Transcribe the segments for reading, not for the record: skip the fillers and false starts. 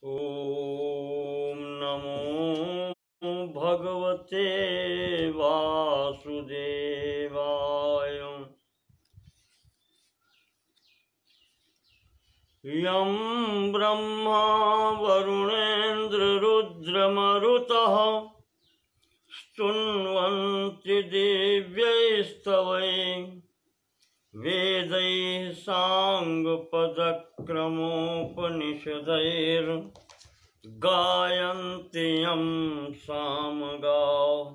ॐ नमो भगवते वासुदेवाय। यं ब्रह्मा वरुणेन्द्ररुद्रमरुतः स्तुन्वन्ति दिव्यैस्तवैः वेदैः साङ्गपदक्रमोपनिषदैर्गायन्ति यं सामगाः।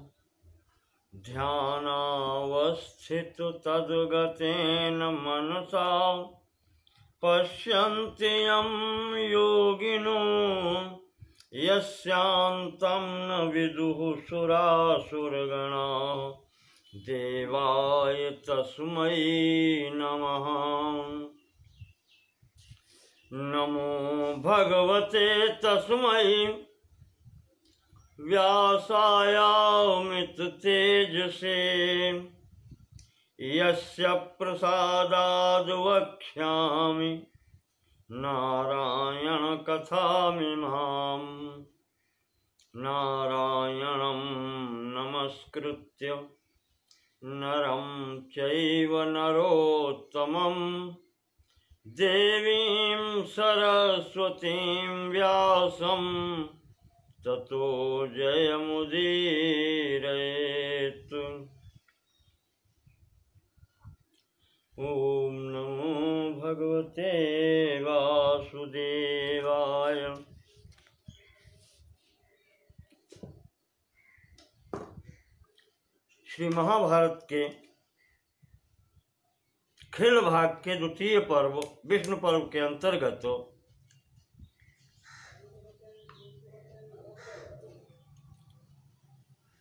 ध्यानावस्थितो तद्गतेन मनसा पश्यन्ति यं योगिनो यस्यान्तं न विदुः सुरासुरगणाः। देवाय तस्मै नमः। नमो भगवते तस्मै व्यासायामिततेजसे यस्य प्रसादाद् वक्ष्यामि नारायणकथामिमाम्। नारायणं नमस्कृत्य नरं चैव नरोत्तमं देवीं सरस्वतीं व्यासं ततो जयमुदीरयेत्। ॐ नमो भगवते वासुदेवाय। श्री महाभारत के खेल भाग के द्वितीय पर्व विष्णु पर्व के अंतर्गत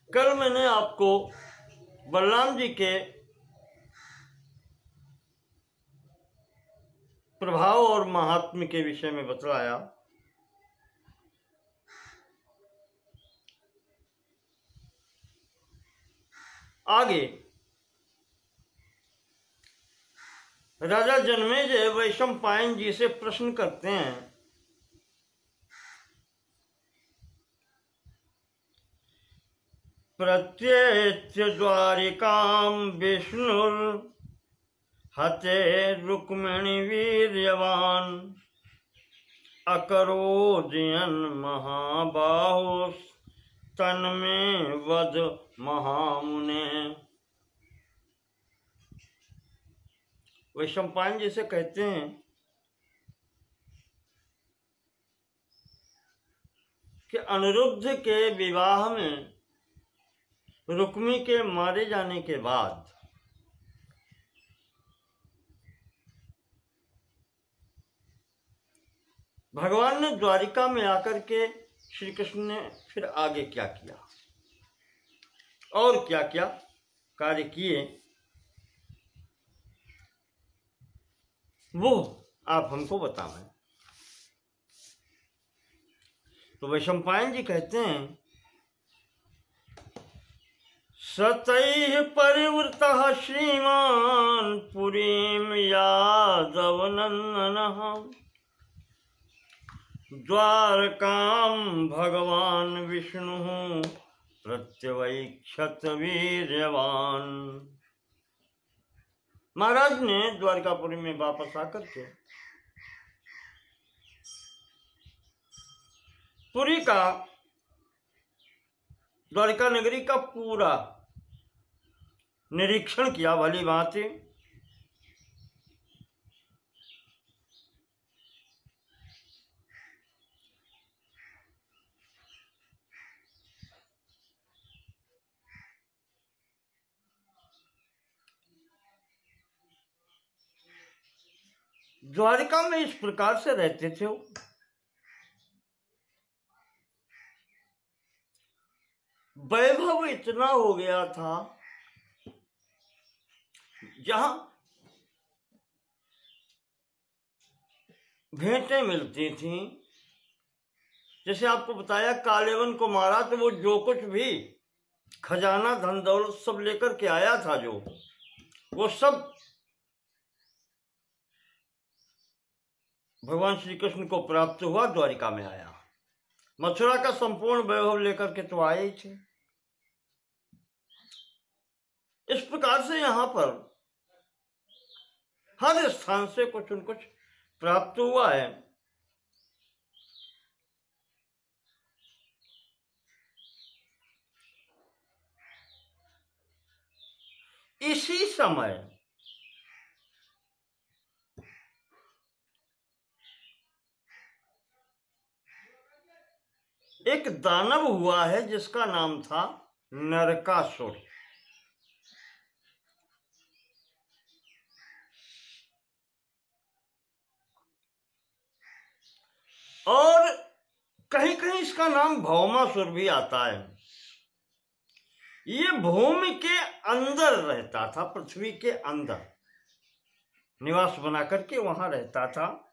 कल मैंने आपको बलराम जी के प्रभाव और महात्म्य के विषय में बतलाया। आगे राजा जन्मेजय वैशंपायन जी से प्रश्न करते हैं, प्रत्येत्य द्वारिकां विष्णुर्हते रुक्मिणी वीर्यवान् अकरोदयन् महाबाहो तन्मे वद महामुने। वैशंपायन जी से कहते हैं कि अनिरुद्ध के विवाह में रुक्मी के मारे जाने के बाद भगवान ने द्वारिका में आकर के श्री कृष्ण ने फिर आगे क्या किया और क्या क्या कार्य किए वो आप हमको बताएं। तो वैशंपायन जी कहते हैं, सतैः परिवृतः श्रीमान् पुरीं यादवनन्दनः द्वारकां भगवान् विष्णुः प्रत्यवैक्षत वीर्यवान्। महाराज ने द्वारकापुरी में वापस आकर के पुरी का द्वारिका नगरी का पूरा निरीक्षण किया भली भांति। द्वारिका में इस प्रकार से रहते थे वो। वैभव इतना हो गया था, जहां भेंटें मिलती थी। जैसे आपको बताया, कालेवन को मारा तो वो जो कुछ भी खजाना धन दौलत सब लेकर के आया था, जो वो सब भगवान श्री कृष्ण को प्राप्त हुआ, द्वारिका में आया। मथुरा का संपूर्ण वैभव लेकर के तो आए ही थे। इस प्रकार से यहाँ पर हर स्थान से कुछ न कुछ प्राप्त हुआ है। इसी समय एक दानव हुआ है जिसका नाम था नरकासुर। और कहीं कहीं इसका नाम भौमासुर भी आता है। ये भूमि के अंदर रहता था, पृथ्वी के अंदर निवास बना करके वहां रहता था।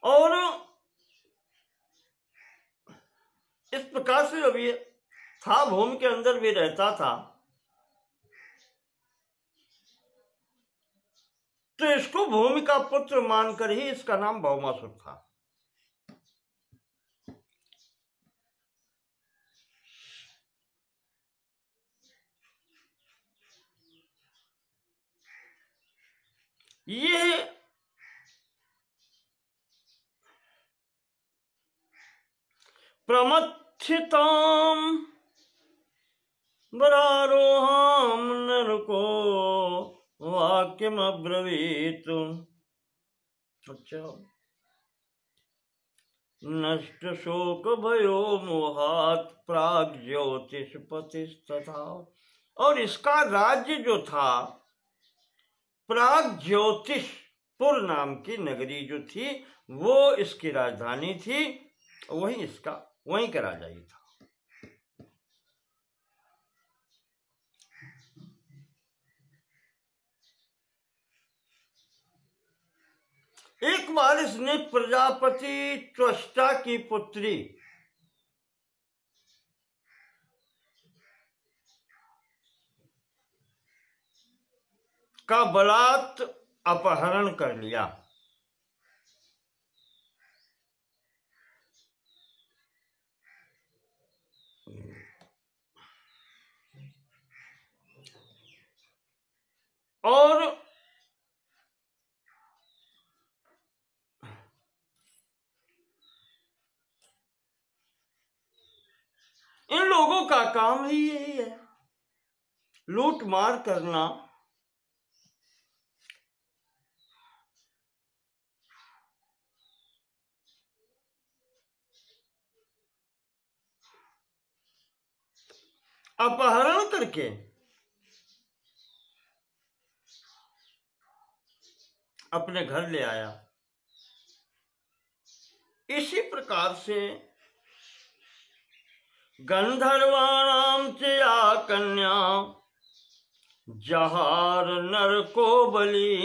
और इस प्रकार से जब ये था, भूमि के अंदर भी रहता था, तो इसको भूमि का पुत्र मानकर ही इसका नाम भौमासुर था। ये प्रमथिताम बरारोहाम नरको वाक्यम अब्रवीत। अच्छा, नष्ट शोक भयो मोहात प्राग ज्योतिष पतिस्तथा। और इसका राज्य जो था, प्राग ज्योतिषपुर नाम की नगरी जो थी वो इसकी राजधानी थी। वहीं का राजा ही था। एक बार इसने प्रजापति त्वष्टा की पुत्री का बलात् अपहरण कर लिया। और इन लोगों का काम ही यही है, लूट मार करना। अपहरण करके अपने घर ले आया। इसी प्रकार से गंधर्वाणाम च या कन्या जहार नरको बली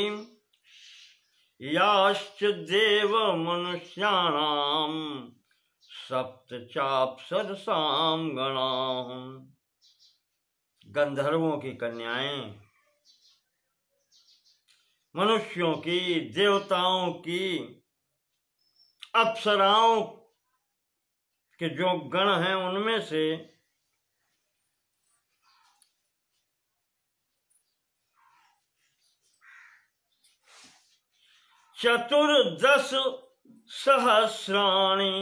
याश्च देव मनुष्याणाम सप्त चाप्सरसाम गणाम। गंधर्वों की कन्याएं, मनुष्यों की, देवताओं की, अप्सराओं के जो गण हैं उनमें से चतुर्दश सहस्राणि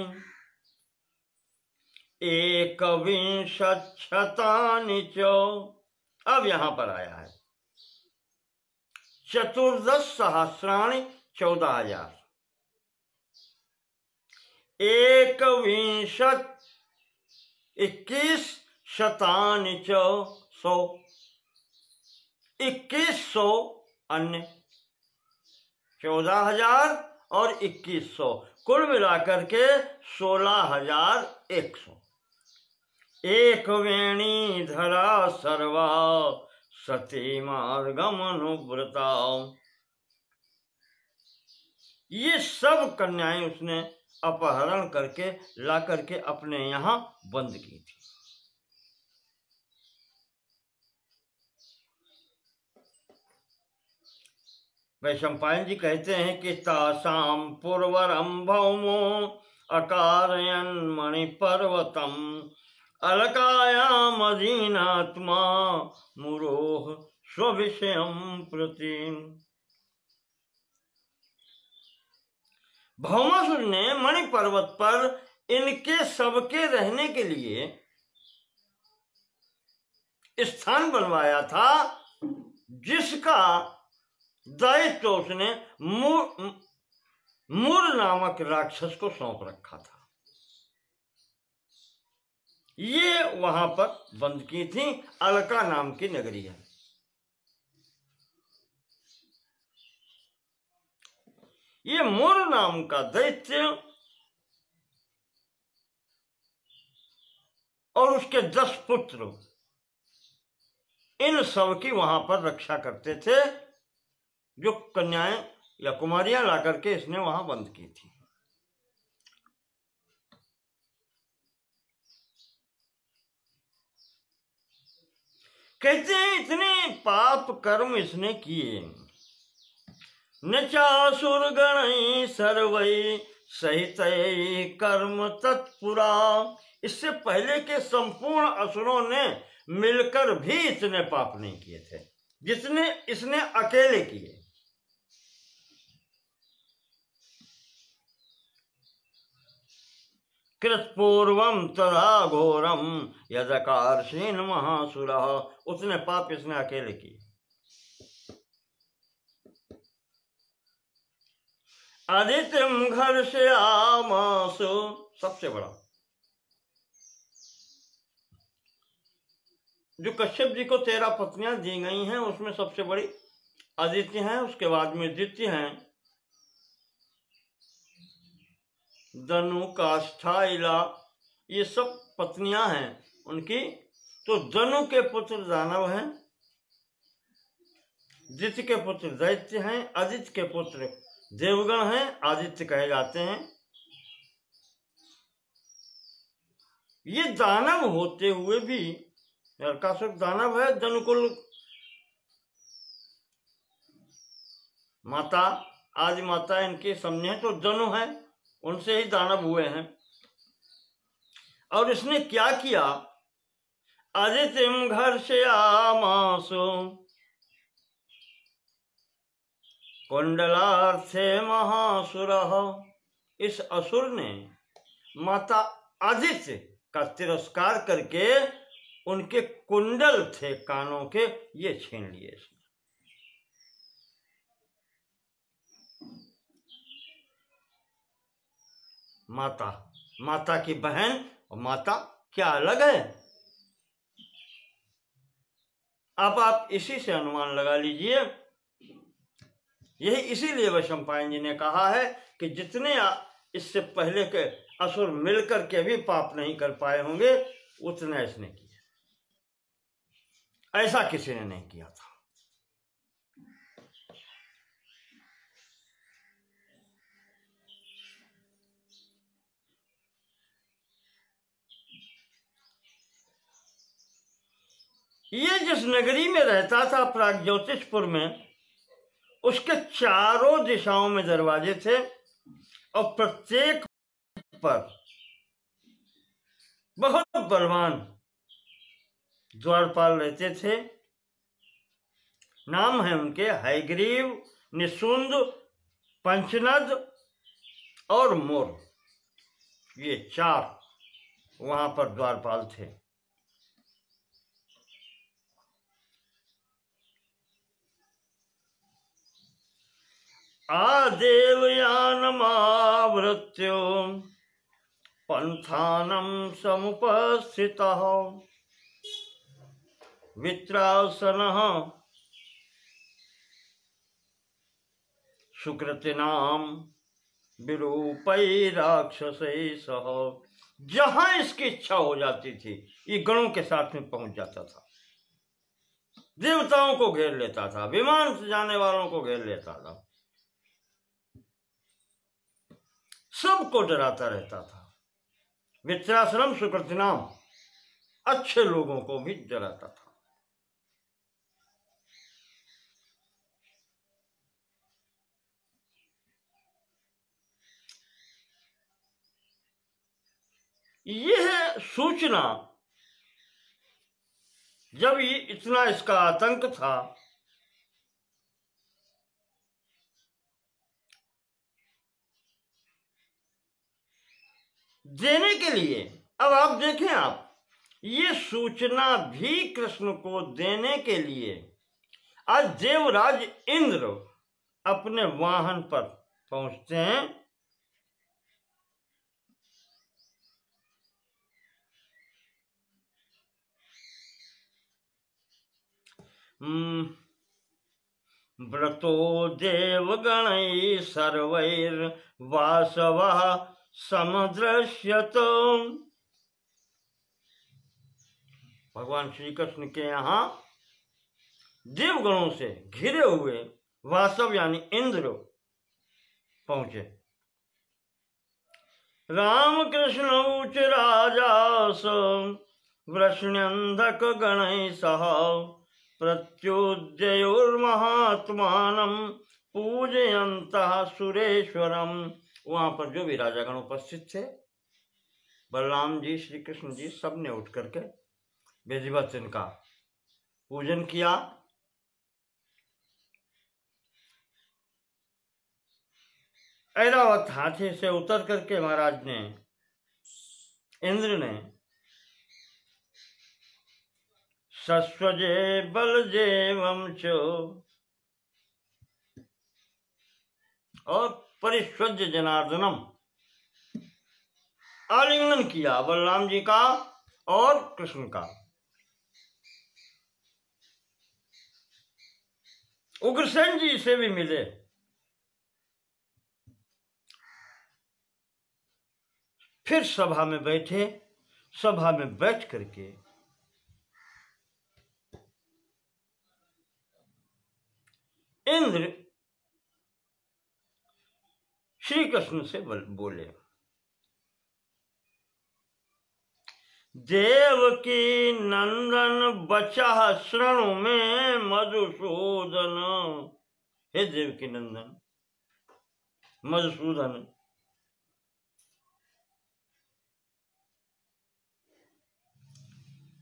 एकविंशतिशतानि च। अब यहां पर आया है चतुर्दश सहस्राणि 14,000, 21 शतानि च 100, 2100 अन्य, 14,000 और 2100 कुल मिलाकर के 16,100। एक वेणी धरा सर्वा सती मार्गम अनुव्रता। ये सब कन्याएं उसने अपहरण करके ला करके अपने यहाँ बंद की थी। वैशंपायन जी कहते हैं कि तासाम पूर्वरम भौमो अकारयन मणिपर्वतम अलकायाम अधीनात्मा मुरोह स्वविषयम प्रति। भौमासुर ने मणि पर्वत पर इनके सबके रहने के लिए स्थान बनवाया था, जिसका दायित्व उसने मूर नामक राक्षस को सौंप रखा था। ये वहां पर बंद की थी। अलका नाम की नगरी है। ये मूर नाम का दैत्य और उसके 10 पुत्र इन सब की वहां पर रक्षा करते थे, जो कन्याएं या कुमारियां ला करके इसने वहां बंद की थी। कहते हैं इतने पाप कर्म इसने किए। न चासुर गण सर्वै सहित कर्म तत्पुरा। इससे पहले के संपूर्ण असुरों ने मिलकर भी इतने पाप नहीं किए थे जितने इसने अकेले किए। कृतपूर्वम तथा घोरम यदकारशीन महासुर। उसने पाप इसने अकेले किए। आदित्यम घर से आमासु, सबसे बड़ा जो कश्यप जी को 13 पत्नियां दी गई हैं उसमें सबसे बड़ी आदित्य हैं। उसके बाद में द्वितीय हैं दनु काष्ठा इला। ये सब पत्नियां हैं उनकी। तो दनु के पुत्र दानव हैं, द्वितीय के पुत्र दैत्य हैं, आदित्य के पुत्र देवगण हैं, आदित्य कहे जाते हैं। ये दानव होते हुए भी, नरकासुर दानव है, दनुकुल माता आदि माता इनकी समझे तो दनु है, उनसे ही दानव हुए हैं। और इसने क्या किया? आदित्यम घर से आमासो कुंडलार्थे महासुर। इस असुर ने माता आदित्य का तिरस्कार करके उनके कुंडल थे कानों के, ये छीन लिए। माता की बहन और माता क्या अलग है? अब आप इसी से अनुमान लगा लीजिए। यही इसीलिए वैशंपायन जी ने कहा है कि जितने इससे पहले के असुर मिलकर के भी पाप नहीं कर पाए होंगे उतना इसने किया। ऐसा किसी ने नहीं किया था। ये जिस नगरी में रहता था प्रागज्योतिषपुर में, उसके चारों दिशाओं में दरवाजे थे और प्रत्येक पर बहुत बलवान द्वारपाल रहते थे। नाम है उनके हयग्रीव, निशुंद, पंचनद और मोर। ये 4 वहां पर द्वारपाल थे। आदेवयानमावृत्यो पंथानम समुपस्थितः वित्रासनः सुकृतिनाम विरूपै राक्षसै सह। जहां इसकी इच्छा हो जाती थी ये गणों के साथ में पहुंच जाता था, देवताओं को घेर लेता था, विमान से जाने वालों को घेर लेता था। सबको डराता रहता था। मित्राश्रम सुकृतिनाम, अच्छे लोगों को भी डराता था। यह सूचना जब ये इतना इसका आतंक था, देने के लिए, अब आप देखें, आप ये सूचना भी कृष्ण को देने के लिए आज देवराज इंद्र अपने वाहन पर पहुंचते हैं। व्रतो देवगणैः सर्वैर्वासवः समदृश्यत। भगवान श्री कृष्ण के यहाँ देवगणों से घिरे हुए वासव यानी इंद्र पहुंचे। रामकृष्ण उच राजास वृष्ण्यंधक गणैः सह प्रत्युद्ययोर्महात्मानं पूजयन्तः सुरेश्वरम। वहां पर जो भी राजागण उपस्थित थे, बलराम जी, श्री कृष्ण जी, सब ने उठ करके विधिवत इनका पूजन किया। ऐरावत हाथी से उतर करके महाराज ने, इंद्र ने, सस्वजे बलजेवं च और परिस्वज्य जनार्दनम, आलिंगन किया बलराम जी का और कृष्ण का। उग्रसेन जी से भी मिले। फिर सभा में बैठे। सभा में बैठ करके इंद्र श्री कृष्ण से बोले, देवकी नंदन बचा शृणु में मधुसूदन। हे देवकी नंदन मधुसूदन,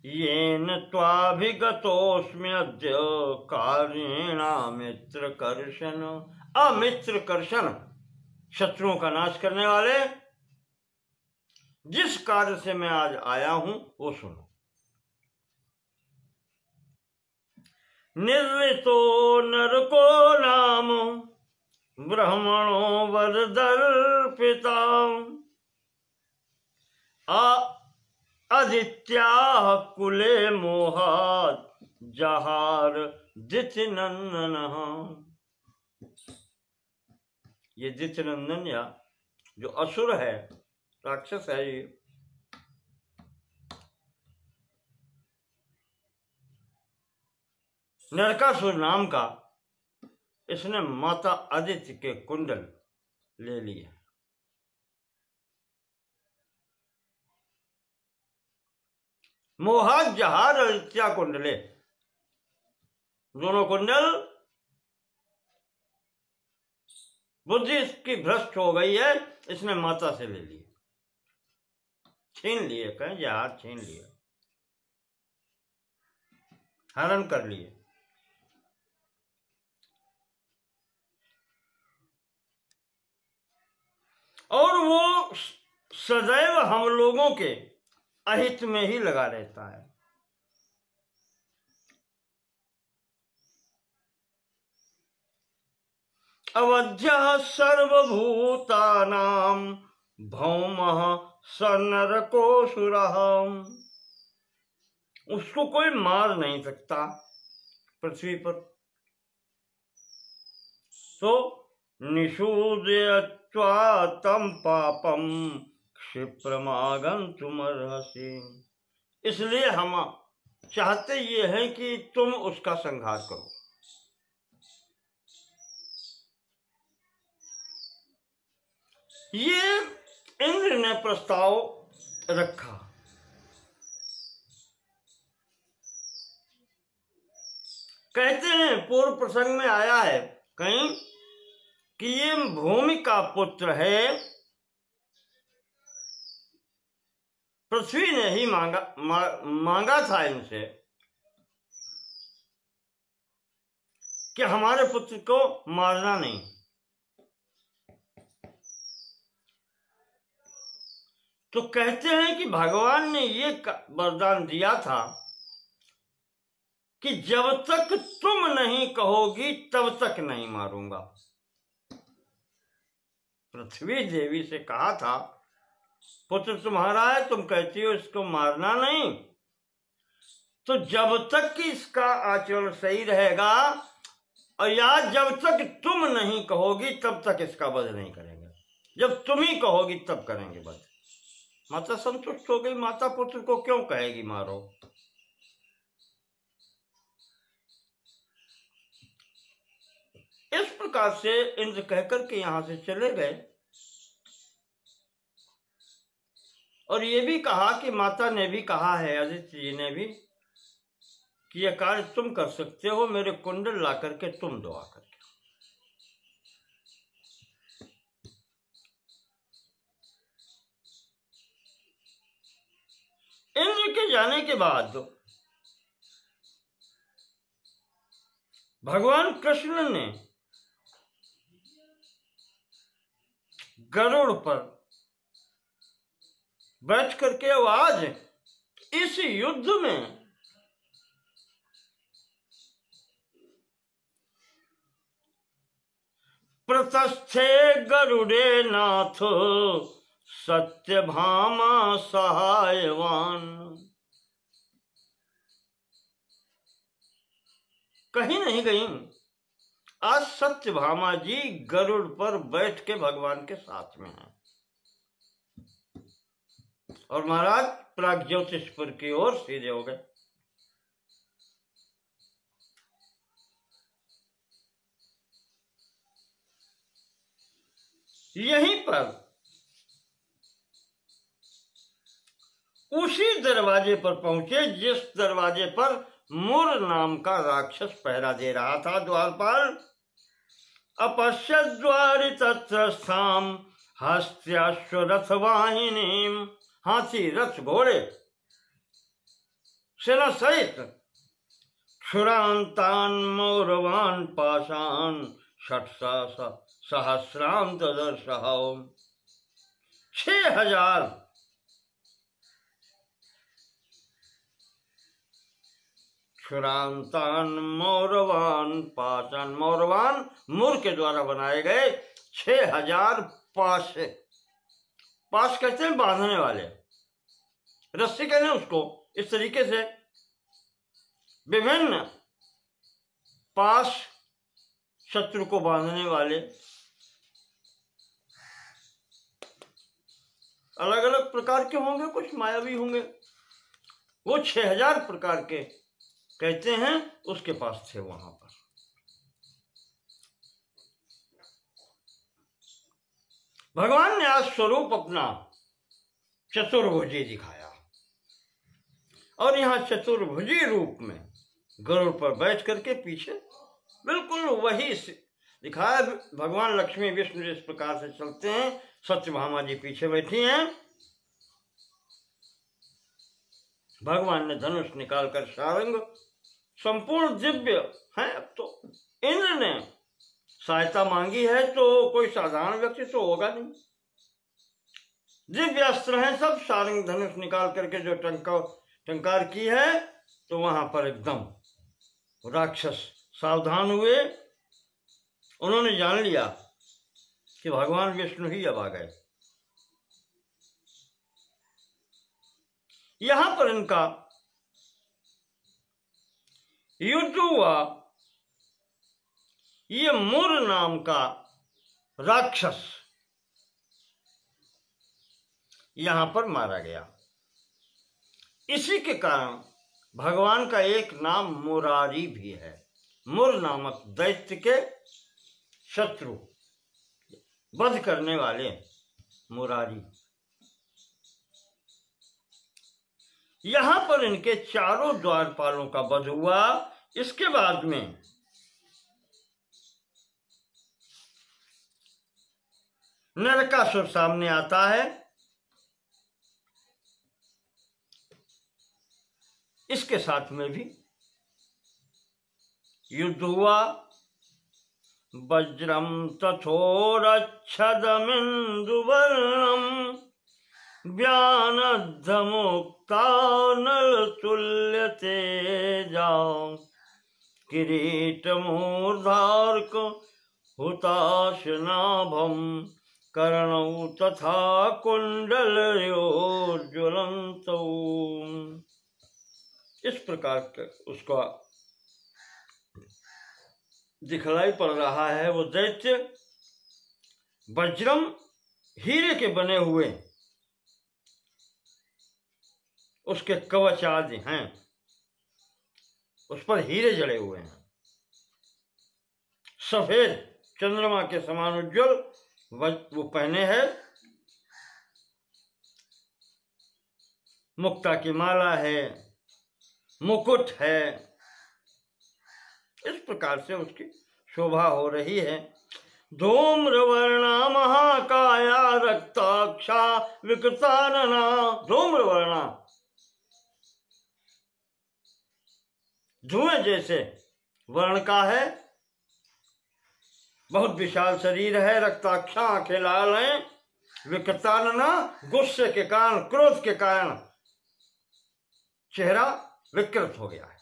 येन त्वाभिगतोऽस्मि अद्य कार्येणामित्रकर्षण। अमित्रकर्षण, शत्रुओं का नाश करने वाले, जिस कार्य से मैं आज आया हूं वो सुनो। निर्वृतो नरको नाम ब्रह्मणो वरदर्पिता आदित्याः कुले मोहात् जहार दितिनंदनः। ये दितिनंदन या जो असुर है, राक्षस है, ये नरकासुर नाम का, इसने माता आदित्य के कुंडल ले लिए। मोहात जहार आदित्या कुंडले, दोनों कुंडल, बुद्धि इसकी भ्रष्ट हो गई है, इसने माता से ले लिए, छीन लिए, कहें जहार छीन लिए, हरण कर लिए। और वो सदैव हम लोगों के अहित में ही लगा रहता है। अवध्यः सर्वभूतानां भौमः स नरकोऽसुरः। उसको कोई मार नहीं सकता पृथ्वी पर। तो निषूदयत्वा तं पापं क्षिप्रमागन्तुमर्हसि। इसलिए हम चाहते ये हैं कि तुम उसका संहार करो। ये इंद्र ने प्रस्ताव रखा। कहते हैं पूर्व प्रसंग में आया है कहीं कि ये भूमि का पुत्र है, पृथ्वी ने ही मांगा था इनसे कि हमारे पुत्र को मारना नहीं। तो कहते हैं कि भगवान ने ये वरदान दिया था कि जब तक तुम नहीं कहोगी तब तक नहीं मारूंगा। पृथ्वी देवी से कहा था पुत्र तुम्हारा है, तुम कहती हो इसको मारना नहीं, तो जब तक कि इसका आचरण सही रहेगा और या जब तक तुम नहीं कहोगी तब तक इसका वध नहीं करेंगे, जब तुम ही कहोगी तब करेंगे वध। माता संतुष्ट हो गई। माता पुत्र को क्यों कहेगी मारो। इस प्रकार से इंद्र कहकर के यहां से चले गए और ये भी कहा कि माता ने भी कहा है, आदित्य जी ने भी, कि यह कार्य तुम कर सकते हो, मेरे कुंडल ला करके तुम दो आकर के। इंद्र के जाने के बाद भगवान कृष्ण ने गरुड़ पर बैठ करके आज इस युद्ध में प्रतस्थे गरुड़े नाथ सत्यभामा सहायवान। कहीं नहीं गई, आज सत्यभामा जी गरुड़ पर बैठ के भगवान के साथ में हैं और महाराज प्राग्ज्योतिषपुर की ओर सीधे हो गए। यहीं पर उसी दरवाजे पर पहुंचे जिस दरवाजे पर मुर नाम का राक्षस पहरा दे रहा था द्वारपाल। अपश्य द्वारि तत्र स्थाम हस्त्याश्वरथ वाहिनीम। हाथी रथ घोड़े सेना सहित क्षुरांतान मौरवान पाषाण षट सहस्राम तदर्शः। 6000 क्षुरांतान मौरवान पाषाण, मौरवान मुर के द्वारा बनाए गए 6000 पाश। पाश कहते हैं बांधने वाले, रस्सी कहते हैं उसको। इस तरीके से विभिन्न पाश शत्रु को बांधने वाले अलग अलग प्रकार के होंगे, कुछ मायावी होंगे। वो 6000 प्रकार के कहते हैं उसके पास थे वहां पर। भगवान ने आज स्वरूप अपना चतुर्भुजी दिखाया और यहाँ चतुर्भुजी रूप में गरुड़ पर बैठ करके पीछे बिल्कुल वही दिखाया। भगवान लक्ष्मी विष्णु जिस प्रकार से चलते हैं, सत्यभामा जी पीछे बैठी हैं। भगवान ने धनुष निकालकर सारंग संपूर्ण दिव्य है। अब तो इंद्र ने सहायता मांगी है तो कोई साधारण व्यक्ति तो होगा नहीं। दिव्य अस्त्र हैं सब। सारंग धनुष निकाल करके जो टंकार की है तो वहां पर एकदम राक्षस सावधान हुए। उन्होंने जान लिया कि भगवान विष्णु ही अब आ गए। यहां पर इनका युद्ध हुआ। ये मुर नाम का राक्षस यहां पर मारा गया। इसी के कारण भगवान का एक नाम मुरारी भी है। मुर नामक दैत्य के शत्रु वध करने वाले मुरारी। यहां पर इनके चारों द्वारपालों का वध हुआ। इसके बाद में नरकासुर सामने आता है। इसके साथ में भी युद्ध हुआ। वज्रम तथोरच्छदमिन्दुवर्णम व्यानद्धमुक्तानलतुल्य तेजा किरीटमूर्धार्क हुताशनाभम कर्णौ तथा कुंडलयोज्ज्वलन्तौ। इस प्रकार उसका दिखलाई पड़ रहा है। वो दैत्य वज्रम हीरे के बने हुए उसके कवच आदि हैं, उस पर हीरे जड़े हुए हैं। सफेद चंद्रमा के समान उज्जवल वो पहने हैं। मुक्ता की माला है, मुकुट है। इस प्रकार से उसकी शोभा हो रही है। धूम्रवर्णा महाकाया रक्ताक्षा विकृतानना। धूम्रवर्णा धुएं जैसे वर्ण का है, बहुत विशाल शरीर है, रक्ताक्षा आंखें लाल हैं, विकृतानना गुस्से के कारण, क्रोध के कारण चेहरा विकृत हो गया है।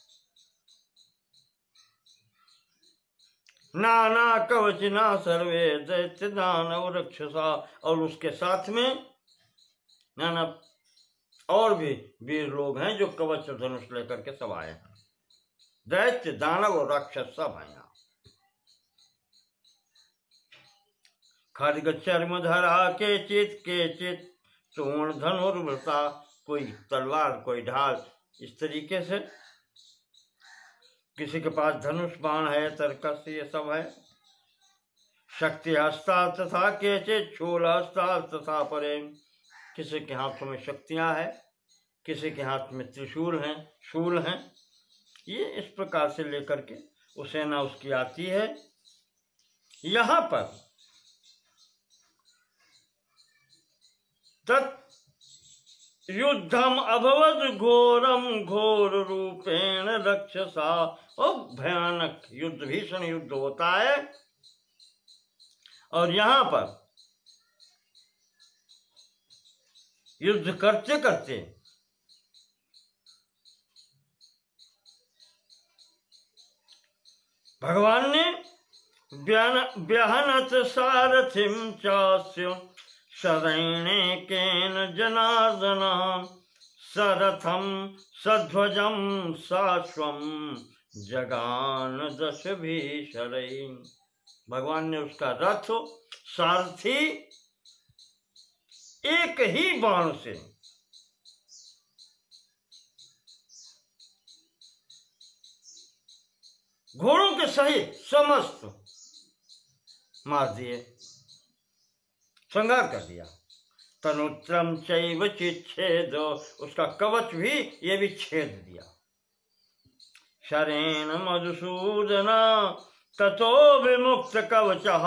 नाना कवचना सर्वे दैत्य दानव रक्षसा। और उसके साथ में नाना और भी वीर लोग हैं जो कवच धनुष लेकर के सब आए हैं। दैत्य दानव और राक्षस सब हैं यहाँ। खड्ग चर्मधरा केचित तूण धनुर्वृता। कोई तलवार, कोई ढाल, इस तरीके से। किसी के पास धनुष बाण है, तरकस, ये सब है। शक्ति हस्ता तथा केचित शूल हस्ता तथा परे। किसी के हाथों में शक्तियां हैं, किसी के हाथ में त्रिशूल हैं, शूल हैं। ये इस प्रकार से लेकर के वो सेना उसकी आती है। यहां पर तत् युद्धम अभवद घोरम घोर रूपेण रक्षसा। और भयानक युद्ध, भीषण युद्ध होता है। और यहां पर युद्ध करते करते भगवान ने व्याहनत सारथिम चास्य शरैणेकेन जनार्दन सरथम सध्वजम साश्वम जगान दश भीषरै। भगवान ने उसका रथ, सारथी एक ही बाण से घोड़ों के सहित समस्त मार दिए, संहार कर दिया। तनुत्रम चैव चिच्छेद। उसका कवच भी ये भी छेद दिया। शरेण मधुसूदना ततो विमुक्त कवचः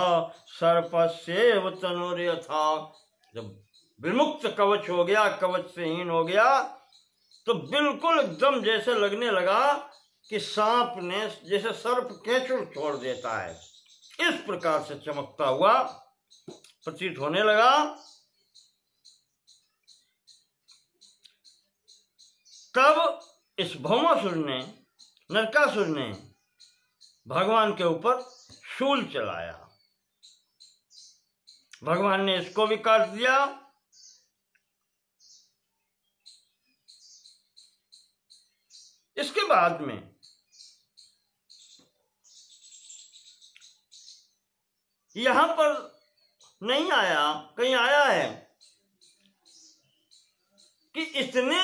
सर्पस्येव तनुर्यथा। जब विमुक्त कवच हो गया, कवच से हीन हो गया, तो बिल्कुल एकदम जैसे लगने लगा कि सांप ने जैसे सर्प केंचुर छोड़ देता है, इस प्रकार से चमकता हुआ प्रतीत होने लगा। तब इस भौमासुर ने, नरकासुर ने भगवान के ऊपर शूल चलाया। भगवान ने इसको भी काट दिया। इसके बाद में यहां पर नहीं आया, कहीं आया है कि इतने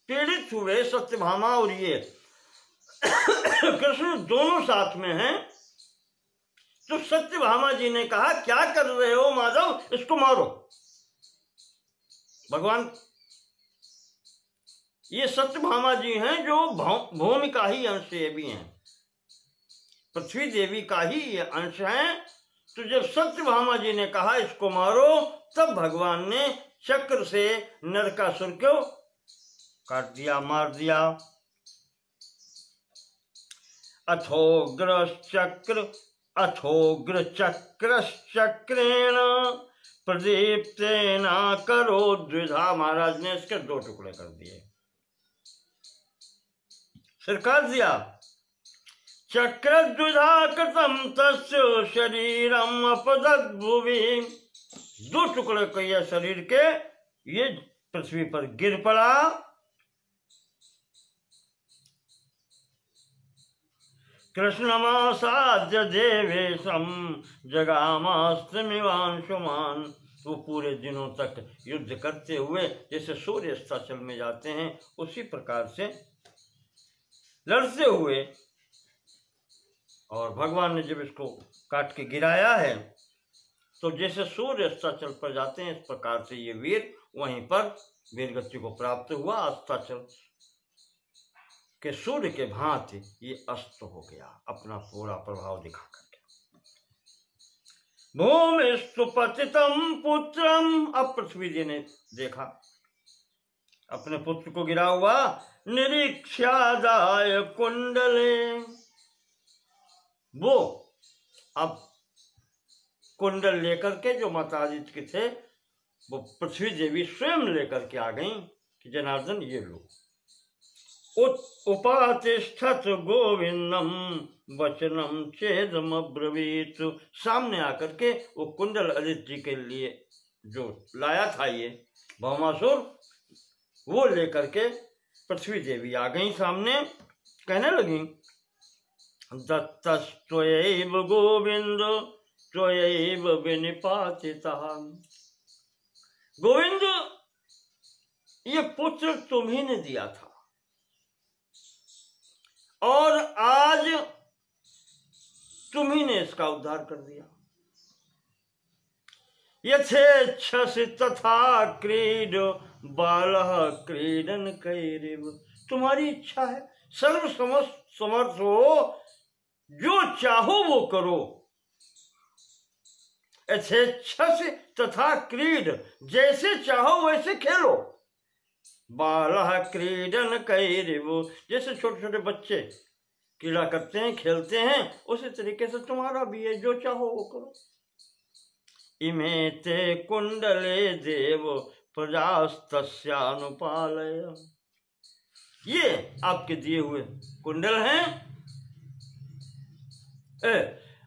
पीड़ित हुए सत्यभामा और ये कृष्ण दोनों साथ में हैं, तो सत्यभामा जी ने कहा क्या कर रहे हो माधव, इसको मारो। भगवान, ये सत्यभामा जी हैं जो भूमि का ही अंश ये भी हैं, पृथ्वी देवी का ही ये अंश है। तो जब सत्यभामा जी ने कहा इसको मारो, तब भगवान ने चक्र से नरकासुर को काट दिया, मार दिया। अथोग्र चक्रेण प्रदीप्तेना करो द्विधा। महाराज ने इसके 2 टुकड़े कर दिए, सिर काट दिया। चक्र द्विधा कृतम तस्य शरीरम अपदत् भुवि। 2 टुकड़े किए शरीर के, ये पृथ्वी पर गिर पड़ा। कृष्णमासाद्य देवेशम जगामास्त्रमिवांशुमान। वो पूरे दिनों तक युद्ध करते हुए जैसे सूर्य अस्ताचल में जाते हैं उसी प्रकार से लड़ते हुए, और भगवान ने जब इसको काट के गिराया है तो जैसे सूर्य अस्ताचल पर जाते हैं इस प्रकार से ये वीर वहीं पर वीरगति को प्राप्त हुआ। अस्ताचल के सूर्य के भांति ये अस्त हो गया, अपना पूरा प्रभाव दिखा करके। भूमिस्तु पतितम पुत्रम। अब पृथ्वी जी ने देखा अपने पुत्र को गिरा हुआ। निरीक्षादाय कुंडले। वो अब कुंडल लेकर के, जो माता आदित्य के थे, वो पृथ्वी देवी स्वयं लेकर के आ गई कि जनार्दन ये लो। उपातिष्ठत गोविंदम वचनम चेदम अब्रवीत। सामने आकर के वो कुंडल आदित्य जी के लिए जो लाया था ये भौमासुर, वो लेकर के पृथ्वी देवी आ गई सामने। कहने लगी दत्तस्त्वयैव गोविंद त्वयैव विनिपातितः। गोविंद, ये पुत्र तुम्ही ने दिया था और आज तुम्ही ने इसका उद्धार कर दिया। यथेच्छसि तथा क्रीड बालः क्रीडन कैरिव। तुम्हारी इच्छा है, सर्व समर्थ हो, जो चाहो वो करो। यथेच्छसि तथा क्रीड, जैसे चाहो वैसे खेलो। बालः क्रीडन कैरिव, जैसे छोटे छोटे बच्चे क्रीड़ा करते हैं, खेलते हैं, उसी तरीके से तुम्हारा भी है, जो चाहो वो करो। इमे ते कुंडले देव प्रजास्तस्यानुपालय। ये आपके दिए हुए कुंडल हैं,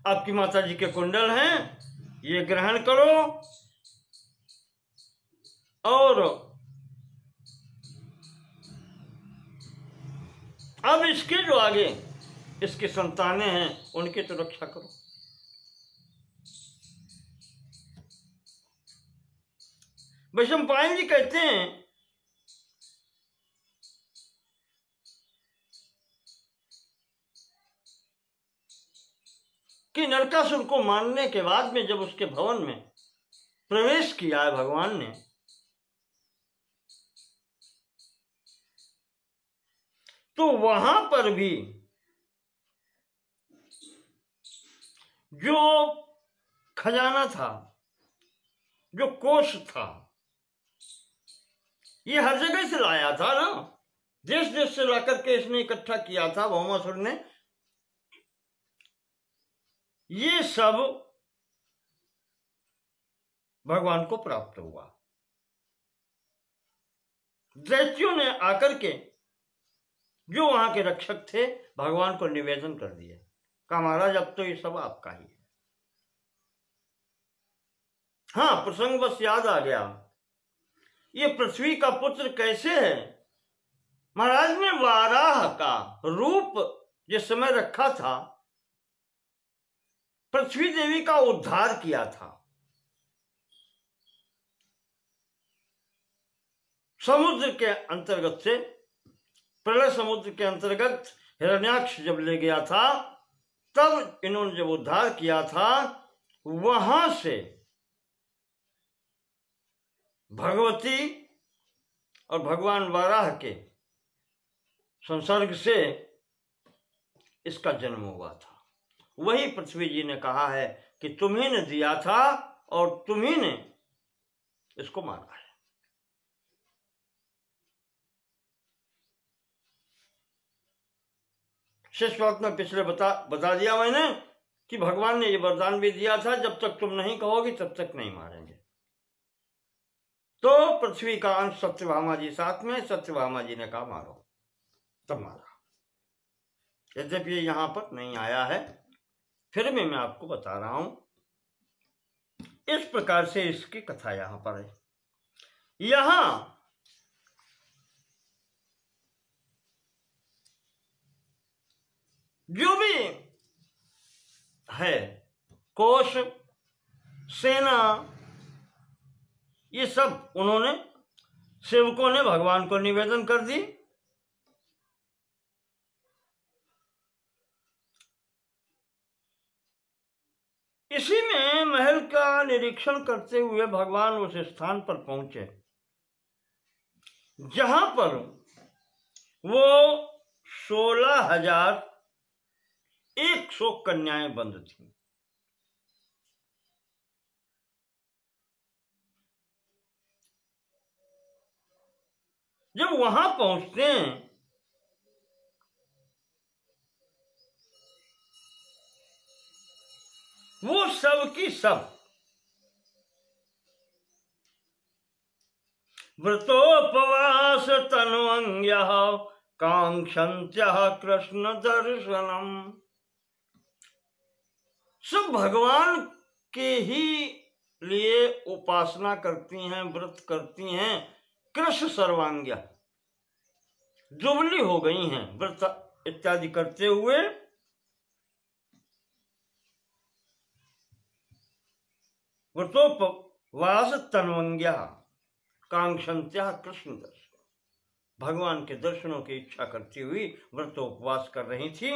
आपकी माता जी के कुंडल हैं, ये ग्रहण करो और अब इसके जो आगे इसकी संतानें हैं उनकी तो रक्षा करो। वैशंपायन जी कहते हैं कि नरकासुर को मारने के बाद में जब उसके भवन में प्रवेश किया है भगवान ने, तो वहां पर भी जो खजाना था, जो कोष था, ये हर जगह से लाया था ना, देश देश से लाकर के इसने इकट्ठा किया था भौमासुर ने। ये सब भगवान को प्राप्त हुआ। दैत्यों ने आकर के, जो वहां के रक्षक थे, भगवान को निवेदन कर दिए, कहा महाराज अब तो ये सब आपका ही है। हाँ, प्रसंग बस याद आ गया, ये पृथ्वी का पुत्र कैसे है। महाराज ने वाराह का रूप जिस समय रखा था, पृथ्वी देवी का उद्धार किया था। समुद्र के अंतर्गत से, प्रलय समुद्र के अंतर्गत हिरण्याक्ष जब ले गया था, तब इन्होंने जब उद्धार किया था, वहां से भगवती और भगवान वाराह के संसर्ग से इसका जन्म हुआ था। वही पृथ्वी जी ने कहा है कि तुम्ही ने दिया था और तुम्ही ने इसको मारा है। शेष बात में पिछले बता दिया मैंने कि भगवान ने ये वरदान भी दिया था, जब तक तुम नहीं कहोगी तब तक नहीं मारेंगे। तो पृथ्वी का अंश सत्यभामा जी साथ में, सत्यभामा जी ने कहा मारो, तब मारा। यद्यपि यहां पर नहीं आया है, फिर भी मैं आपको बता रहा हूं। इस प्रकार से इसकी कथा यहां पर है। यहां जो भी है, कोश, सेना, ये सब उन्होंने सेवकों ने भगवान को निवेदन कर दी। इसी में महल का निरीक्षण करते हुए भगवान उस स्थान पर पहुंचे जहां पर वो 16,100 कन्याएं बंद थी। जब वहां पहुंचते हैं वो सब की सब व्रतोपवास तन्वंग्यः कांक्षन्त्यः कृष्ण दर्शनम, सब भगवान के ही लिए उपासना करती हैं, व्रत करती हैं। कृष्ण सर्वांग्या दुबली हो गई हैं व्रत इत्यादि करते हुए। व्रतोपवास तन्वंग्या कांक्षन्त्या कृष्ण दर्शन, भगवान के दर्शनों की इच्छा करती हुई व्रतोपवास कर रही थी।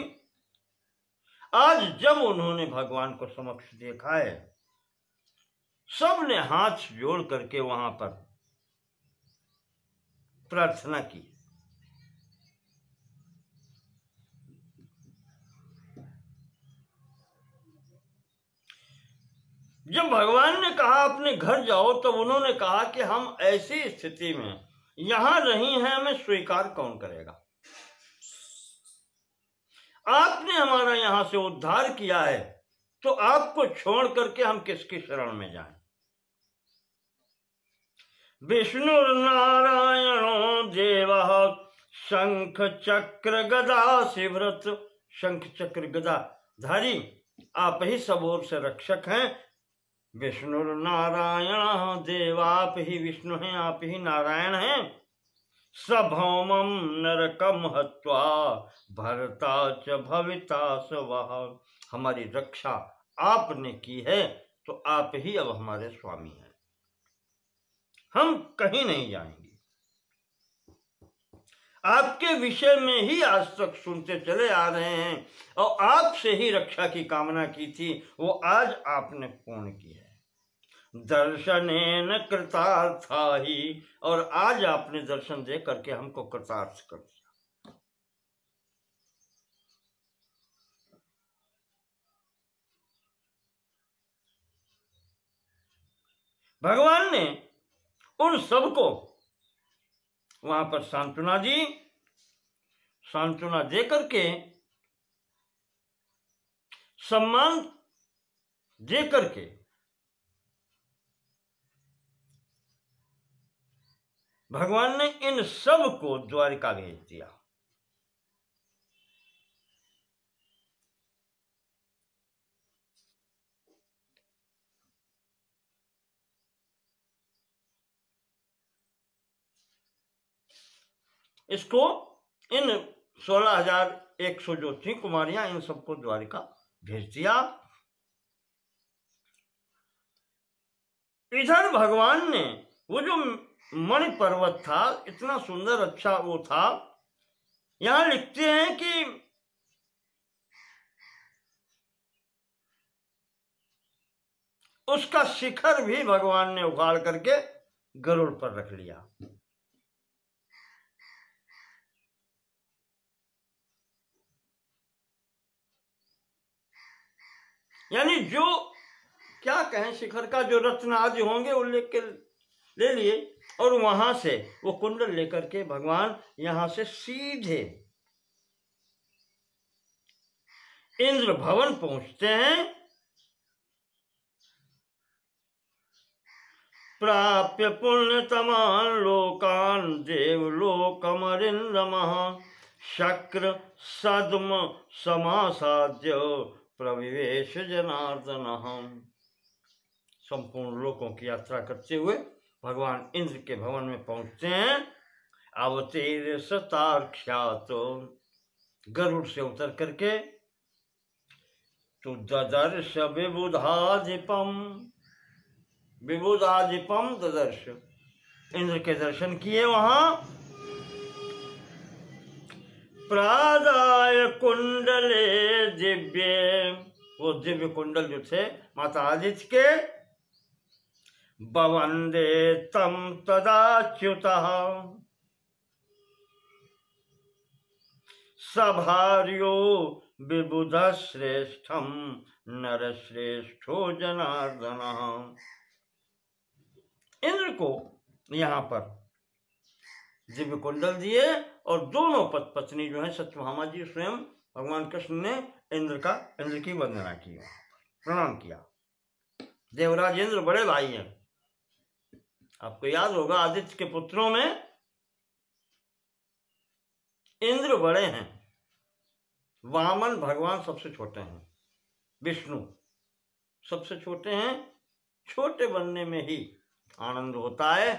आज जब उन्होंने भगवान को समक्ष देखा है, सब ने हाथ जोड़ करके वहां पर प्रार्थना की। जब भगवान ने कहा अपने घर जाओ, तो उन्होंने कहा कि हम ऐसी स्थिति में यहां नहीं हैं, हमें स्वीकार कौन करेगा। आपने हमारा यहां से उद्धार किया है, तो आपको छोड़ करके हम किसकी शरण में जाएं। विष्णुर्नारायणो देवः शंख चक्र गदा शिवृत, शंख चक्र गदा धारी आप ही सब ओर से रक्षक हैं। विष्णुर्नारायण देव, आप ही विष्णु हैं, आप ही नारायण हैं। सभौमं नरकम हत्वा भरता च भविता स वः, हमारी रक्षा आपने की है, तो आप ही अब हमारे स्वामी हैं, हम कहीं नहीं जाएंगे। आपके विषय में ही आज तक सुनते चले आ रहे हैं, और आपसे ही रक्षा की कामना की थी, वो आज आपने पूर्ण की है। दर्शनेन कृतार्था ही, और आज आपने दर्शन दे करके हमको कृतार्थ कर दिया। भगवान ने उन सबको वहां पर सांत्वना दी। सांत्वना दे करके, सम्मान दे करके भगवान ने इन सब को द्वारिका भेज दिया। इसको इन 16,100 जो थी कुमारियां, इन सबको द्वारिका भेज दिया। इधर भगवान ने वो जो मणि पर्वत था, इतना सुंदर अच्छा वो था। यहां लिखते हैं कि उसका शिखर भी भगवान ने उखाड़ करके गरुड़ पर रख लिया। यानी जो क्या कहें, शिखर का जो रत्न आदि होंगे वो लेके ले लिए, और वहां से वो कुंडल लेकर के भगवान यहां से सीधे इंद्र भवन पहुंचते हैं। प्राप्य पुण्यतमान लोकान देवलोकमरिंदमः शक्र सद्म समासाद्य प्रविवेश जनार्दन। संपूर्ण लोकों की यात्रा करते हुए भगवान इंद्र के भवन में पहुंचते हैं। अवतीर सताख्यात, गरुड़ से उतर करके तो ददर्श विबुधाधिपम ददर्श, इंद्र के दर्शन किए। वहां प्रादाय कुंडले दिव्य, वो दिव्य कुंडल जो थे माता आदित्य के, बवंदे तम तदाच्युतः सभार्यो विबुध श्रेष्ठम नर श्रेष्ठो जनार्दन। इंद्र को यहाँ पर दिव्य कुंडल दिए, और दोनों पत्नी जो है सत्यभामा जी, स्वयं भगवान कृष्ण ने इंद्र की वंदना की, प्रणाम किया। देवराज इंद्र बड़े भाई हैं। आपको याद होगा आदित्य के पुत्रों में इंद्र बड़े हैं, वामन भगवान सबसे छोटे हैं, विष्णु सबसे छोटे हैं। छोटे बनने में ही आनंद होता है,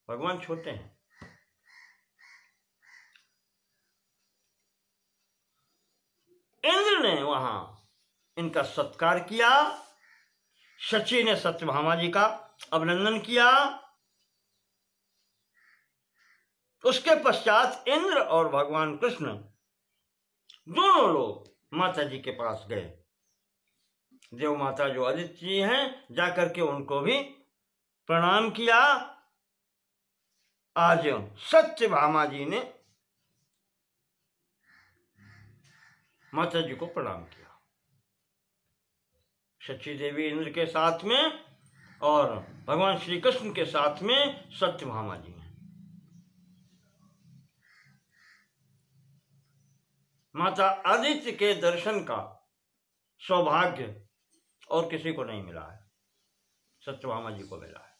भगवान छोटे हैं। इंद्र ने वहां इनका सत्कार किया। शची ने सत्यभामा जी का अभिनंदन किया। उसके पश्चात इंद्र और भगवान कृष्ण दोनों लोग माता जी के पास गए। देव माता जो आदित्य जी हैं, जाकर के उनको भी प्रणाम किया। आज सत्यभामा जी ने माता जी को प्रणाम किया। शची देवी इंद्र के साथ में और भगवान श्री कृष्ण के साथ में सत्यभामा जी हैं। माता आदित्य के दर्शन का सौभाग्य और किसी को नहीं मिला है, सत्यभामा जी को मिला है।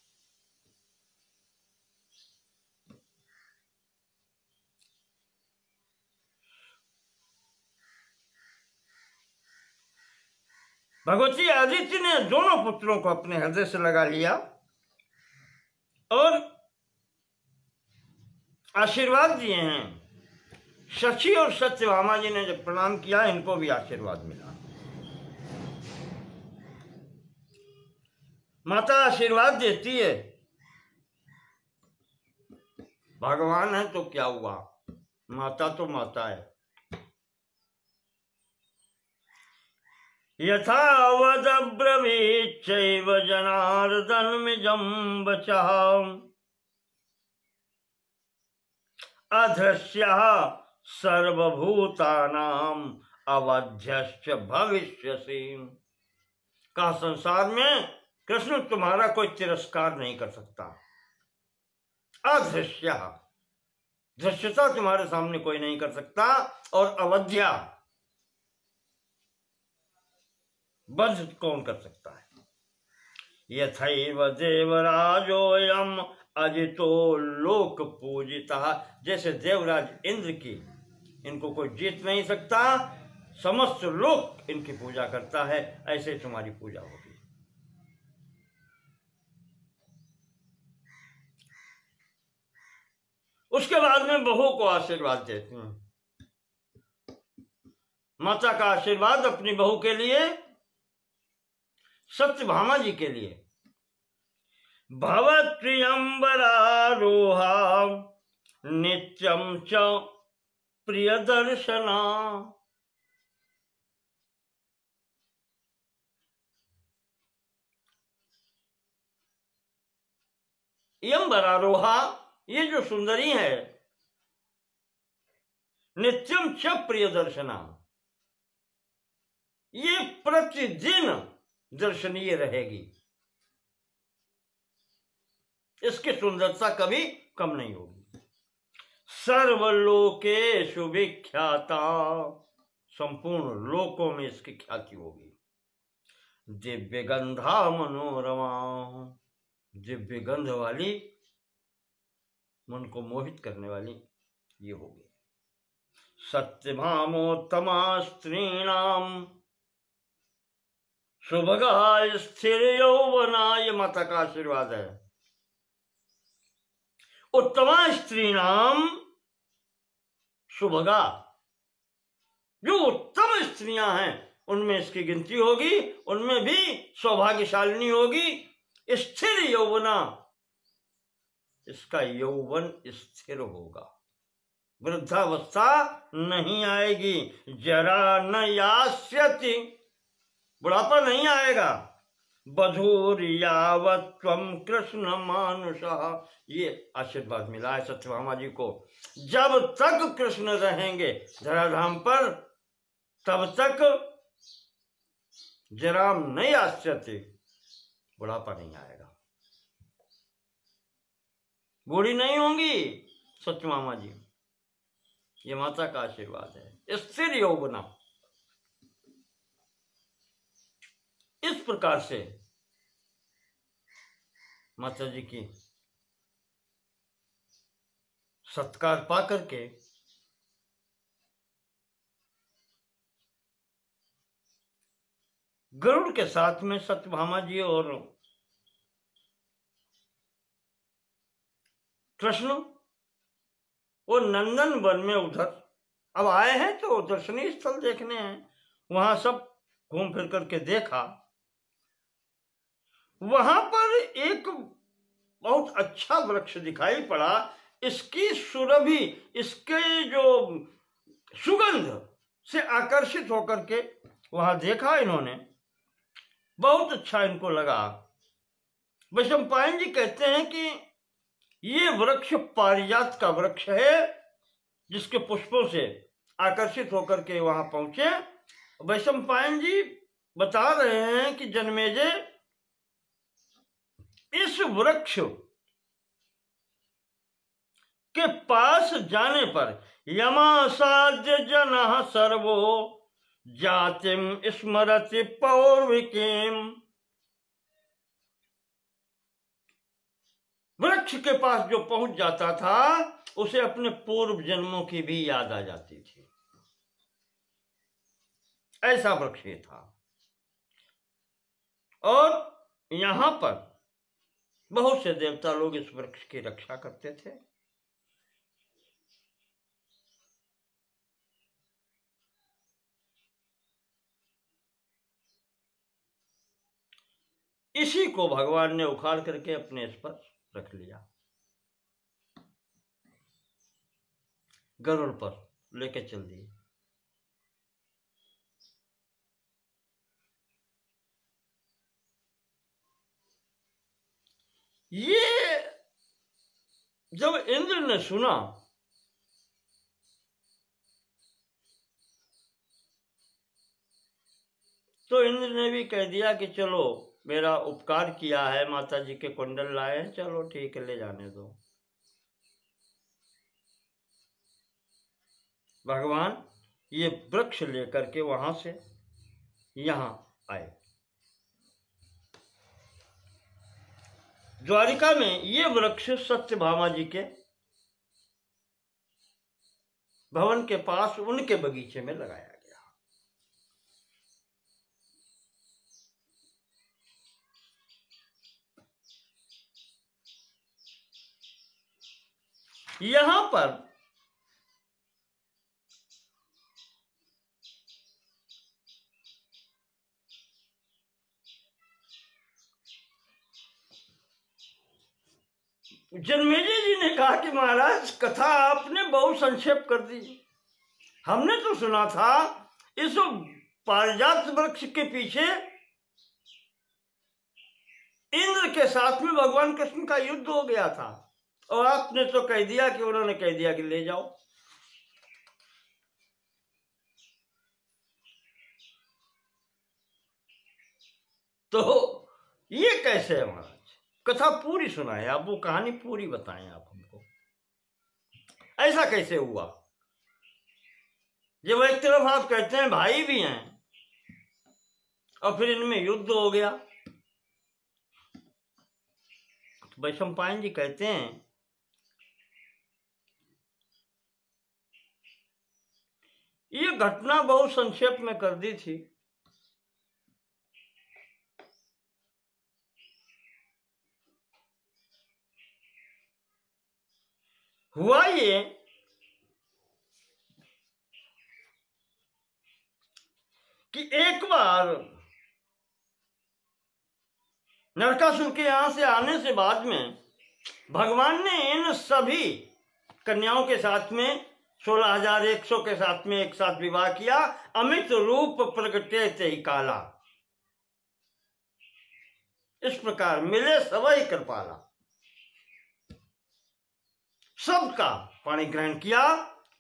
भगवती आदित्य ने दोनों पुत्रों को अपने हृदय से लगा लिया और आशीर्वाद दिए हैं। शची और सत्यभामा जी ने जब प्रणाम किया, इनको भी आशीर्वाद मिला। माता आशीर्वाद देती है, भगवान है तो क्या हुआ, माता तो माता है। यथावद ब्रवीचैव जनार्दन मिजं वचः अधृष्यः सर्वभूतानां अवध्यश्च भविष्यसि। कहा संसार में कृष्ण तुम्हारा कोई तिरस्कार नहीं कर सकता। अधृष्य, धृष्यता तुम्हारे सामने कोई नहीं कर सकता। और अवध्या, बध कौन कर सकता है। यथैव देवराजोयम अजितो लोक पूजिता, जैसे देवराज इंद्र की इनको कोई जीत नहीं सकता, समस्त लोक इनकी पूजा करता है, ऐसे तुम्हारी पूजा होगी। उसके बाद में बहू को आशीर्वाद देते हैं। माता का आशीर्वाद अपनी बहू के लिए, सत्यभामा जी के लिए। भवत्रियंबरारोहा नित्यं च प्रिय दर्शना। यम वरारोहा, ये जो सुंदरी है, नित्यम च प्रिय दर्शना, ये प्रतिदिन दर्शनीय रहेगी, इसकी सुंदरता कभी कम नहीं होगी। सर्वलोकेषु विख्याता, संपूर्ण लोकों में इसकी ख्याति होगी। दिव्य गंधा मनोरमा, दिव्य गंध वाली, मन को मोहित करने वाली ये होगी। सत्यभामोत्तमा स्त्रीणाम सुभगा स्थिर यौवना, ये माता का आशीर्वाद है। उत्तमा स्त्रीणाम सुभगा, जो उत्तम स्त्रियां हैं उनमें इसकी गिनती होगी, उनमें भी सौभाग्यशालिनी होगी। स्थिर यौवना, इसका यौवन स्थिर होगा, वृद्धावस्था नहीं आएगी। जरा न यास्यति, बुढ़ापा नहीं आएगा। बधूर यावत् त्वं कृष्ण मानुषः, ये आशीर्वाद मिला है सत्यभामा जी को। जब तक कृष्ण रहेंगे धराधाम पर, तब तक जराम नहीं आस्यति, बुढ़ापा नहीं आएगा, बूढ़ी नहीं होंगी सत्यभामा जी। ये माता का आशीर्वाद है। स्थिर यौवना, इस प्रकार से माता जी की सत्कार पा करके गरुड़ के साथ में सत्यभामा जी और कृष्ण वो नंदन वन में उधर अब आए हैं, तो दर्शनीय स्थल देखने हैं। वहां सब घूम फिर करके देखा। वहां पर एक बहुत अच्छा वृक्ष दिखाई पड़ा। इसकी सुरभि, इसके जो सुगंध से आकर्षित होकर के वहां देखा इन्होंने, बहुत अच्छा इनको लगा। वैशंपायन जी कहते हैं कि ये वृक्ष पारिजात का वृक्ष है, जिसके पुष्पों से आकर्षित होकर के वहां पहुंचे। वैशंपायन जी बता रहे हैं कि जन्मेजय, इस वृक्ष के पास जाने पर यमासाद्य जनः सर्वो जातिम स्मरति पौर्विकीम, वृक्ष के पास जो पहुंच जाता था उसे अपने पूर्व जन्मों की भी याद आ जाती थी। ऐसा वृक्ष ये था। और यहां पर बहुत से देवता लोग इस वृक्ष की रक्षा करते थे। इसी को भगवान ने उखाड़ करके अपने इस पर रख लिया, गरुड़ पर लेके चल दिए। ये जब इंद्र ने सुना तो इंद्र ने भी कह दिया कि चलो, मेरा उपकार किया है, माता जी के कुंडल लाए हैं, चलो ठीक है, ले जाने दो। भगवान ये वृक्ष लेकर के वहां से यहां आए। द्वारिका में ये वृक्ष सत्यभामा जी के भवन के पास उनके बगीचे में लगाया गया। यहां पर जन्मेजय जी ने कहा कि महाराज, कथा आपने बहुत संक्षेप कर दी। हमने तो सुना था इस पारिजात वृक्ष के पीछे इंद्र के साथ में भगवान कृष्ण का युद्ध हो गया था और आपने तो कह दिया कि उन्होंने कह दिया कि ले जाओ। तो ये कैसे है महाराज? कथा पूरी सुनाए आप, वो कहानी पूरी बताएं आप हमको, ऐसा कैसे हुआ? जब एक तरफ आप कहते हैं भाई भी हैं और फिर इनमें युद्ध हो गया। तो वैशंपायन जी कहते हैं ये घटना बहुत संक्षेप में कर दी थी। हुआ ये कि एक बार नरकासुर के यहां से आने से बाद में भगवान ने इन सभी कन्याओं के साथ में 16,100 के साथ में एक साथ विवाह किया। अमित रूप प्रगटे ते ही काला, इस प्रकार मिले सवई कृपाला। सबका पाणी ग्रहण किया,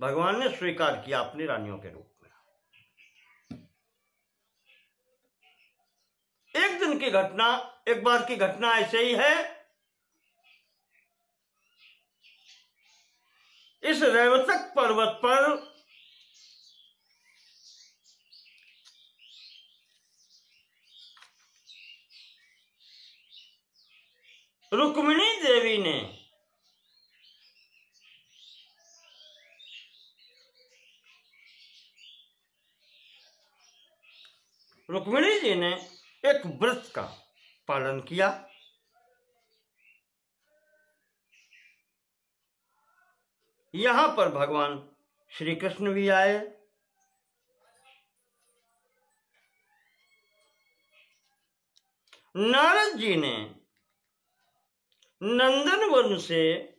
भगवान ने स्वीकार किया अपनी रानियों के रूप में। एक दिन की घटना, एक बार की घटना ऐसे ही है। इस रैवतक पर्वत पर रुक्मिणी देवी ने रुक्मिणी जी ने एक व्रत का पालन किया। यहां पर भगवान श्री कृष्ण भी आए। नारद जी ने नंदन वन से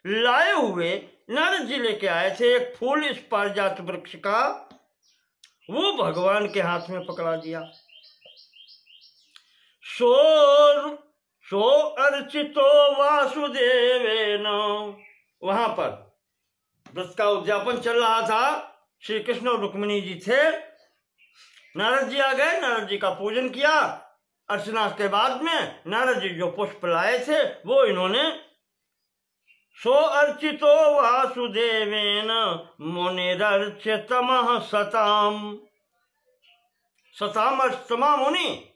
लाए हुए, नारद जी लेके आए थे एक फूल इस पारिजात वृक्ष का, वो भगवान के हाथ में पकड़ा दिया। सो अर्चितो वासुदेवेन, वहां पर व्रत का उद्यापन चल रहा था। श्री कृष्ण और रुक्मिणी जी थे। नारद जी आ गए, नारद जी का पूजन किया। अर्चना के बाद में नारद जी जो पुष्प लाए थे वो इन्होंने सो अर्चितो वासुदेवेन मुनिरर्च्यतमः सताम। सताम अष्टमा मुनि,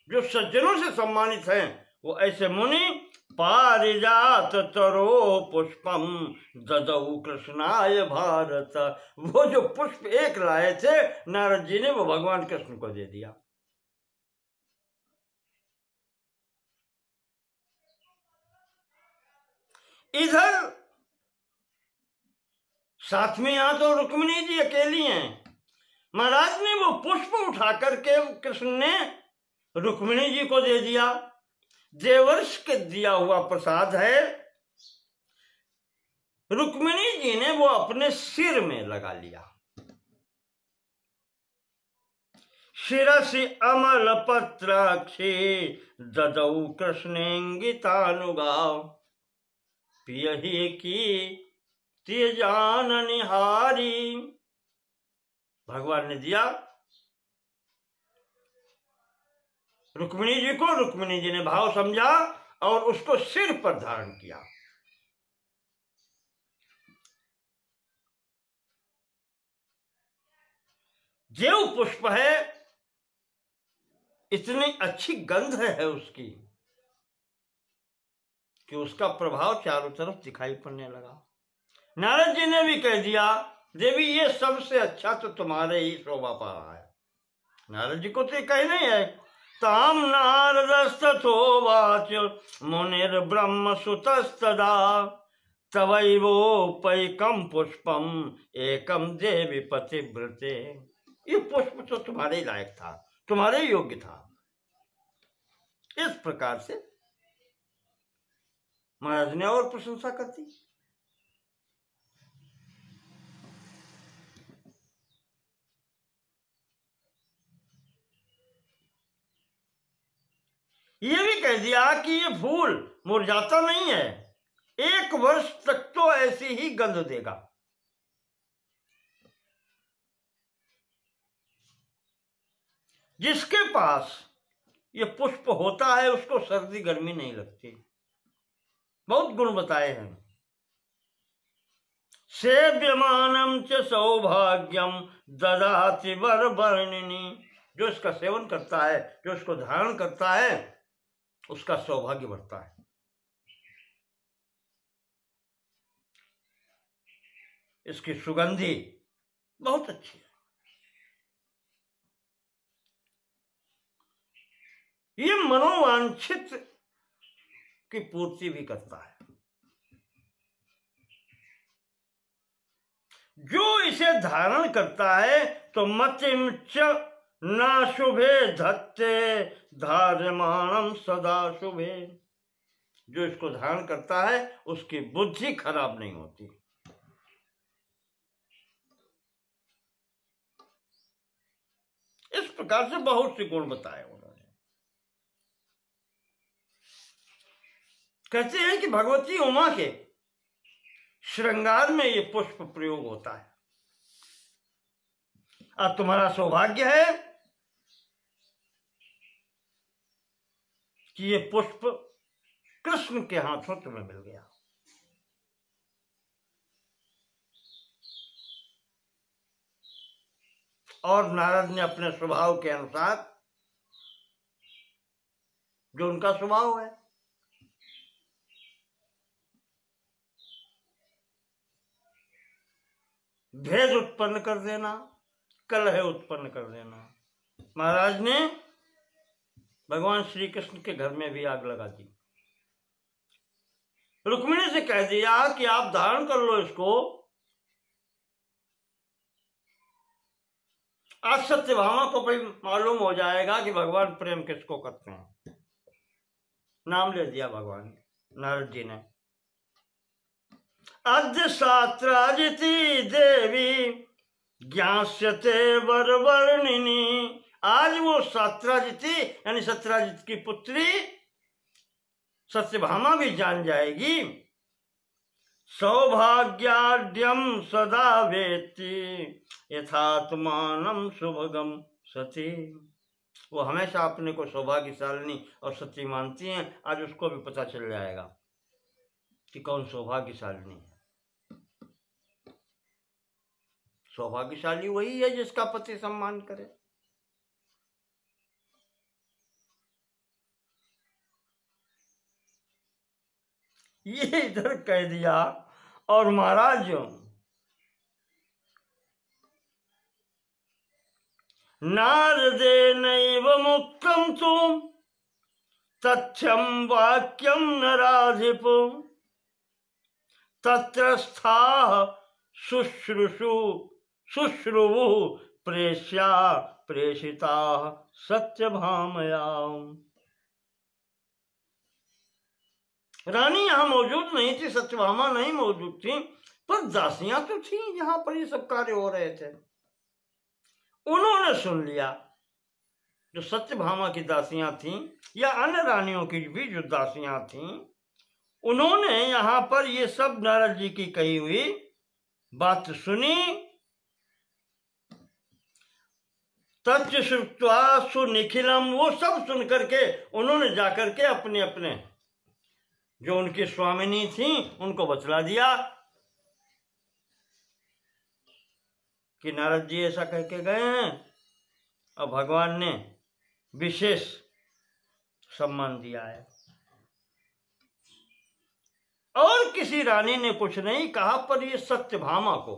जो सज्जनों से सम्मानित हैं, वो ऐसे मुनि पारिजात तरो पुष्पम ददौ कृष्णाय भारत। वो जो पुष्प एक लाए थे नारद जी ने, वो भगवान कृष्ण को दे दिया। इधर साथ में यहां तो रुक्मिणी जी अकेली हैं। महाराज ने वो पुष्प उठा करके कृष्ण ने रुक्मिणी जी को दे दिया। देवर्ष के दिया हुआ प्रसाद है। रुक्मिणी जी ने वो अपने सिर में लगा लिया। शिरसि अमल पत्राक्षी ददौ कृष्णेंगितानुगाव पियहि की त्यजान निहारी। भगवान ने दिया रुक्मिणी जी को, रुक्मिणी जी ने भाव समझा और उसको सिर पर धारण किया। जेव पुष्प है, इतनी अच्छी गंध है उसकी कि उसका प्रभाव चारों तरफ दिखाई पड़ने लगा। नारद जी ने भी कह दिया देवी ये सबसे अच्छा तो तुम्हारे ही शोभा पा रहा है। नारद जी को तो कहना ही है। ताम नारदस्तथोवाच मुनिर ब्रह्म सुतस्तदा तवैवोपैकम पुष्पम एकम देवी पतिव्रते। ये पुष्प तो तुम्हारे लायक था, तुम्हारे योग्य था। इस प्रकार से महाराज ने और प्रशंसा करती। ये भी कह दिया कि ये फूल मुरझाता नहीं है, 1 वर्ष तक तो ऐसी ही गंध देगा। जिसके पास ये पुष्प होता है उसको सर्दी गर्मी नहीं लगती। बहुत गुण बताए हैं। सेव्यमानम च सौभाग्यम ददाति वरवर्णिनी, जो इसका सेवन करता है, जो इसको धारण करता है, उसका सौभाग्य बढ़ता है। इसकी सुगंधी बहुत अच्छी है। ये मनोवांछित की पूर्ति भी करता है। जो इसे धारण करता है तो मतिम च ना शुभे धत्ते धार्यमाणम सदा शुभे, जो इसको धारण करता है उसकी बुद्धि खराब नहीं होती। इस प्रकार से बहुत से गुण बताए उन्होंने। कहते हैं कि भगवती उमा के श्रृंगार में ये पुष्प प्रयोग होता है। अब तुम्हारा सौभाग्य है कि ये पुष्प कृष्ण के हाथों तुम्हें मिल गया। और नारद ने अपने स्वभाव के अनुसार, जो उनका स्वभाव है, भेद उत्पन्न कर देना, कलह उत्पन्न कर देना। महाराज ने भगवान श्री कृष्ण के घर में भी आग लगा दी। रुक्मिणी से कह दिया कि आप धारण कर लो इसको, आज सत्यभामा को भी मालूम हो जाएगा कि भगवान प्रेम किसको करते हैं। नाम ले दिया भगवान नारद जी ने। अद्य सात्राजिति देवी ज्ञास्यते वरवर्णिनी, आज वो सात्राजिति यानी सत्राजित की पुत्री सत्यभामा भी जान जाएगी। सौभाग्याद्यम सदा वेत्ति यथात्मानम शुभगम सती, वो हमेशा अपने को सौभाग्यशालिनी और सती मानती हैं। आज उसको भी पता चल जाएगा कि कौन सौभाग्यशालिनी है। सौभाग्यशाली वही है जिसका पति सम्मान करे। ये इधर कह दिया। और महाराज नारदे नैव मुक्तम तुम तथ्यम वाक्यम नराधिप तत्रस्था शुश्रुवु प्रेष्या प्रेषिता सत्यभामया। रानी यहां मौजूद नहीं थी, सत्यभामा नहीं मौजूद थी, पर दासियां तो थी जहां पर ये सब कार्य हो रहे थे। उन्होंने सुन लिया। जो सत्यभामा की दासियां थीं या अन्य रानियों की भी जो दासियां थीं, उन्होंने यहां पर ये सब नारद जी की कही हुई बात सुनी। तच्च श्रुत्वा सुनिखिलम, वो सब सुन करके उन्होंने जाकर के अपने अपने जो उनकी स्वामिनी थी उनको बतला दिया कि नारद जी ऐसा कह के गए हैं। और भगवान ने विशेष सम्मान दिया है। और किसी रानी ने कुछ नहीं कहा, पर ये सत्यभामा को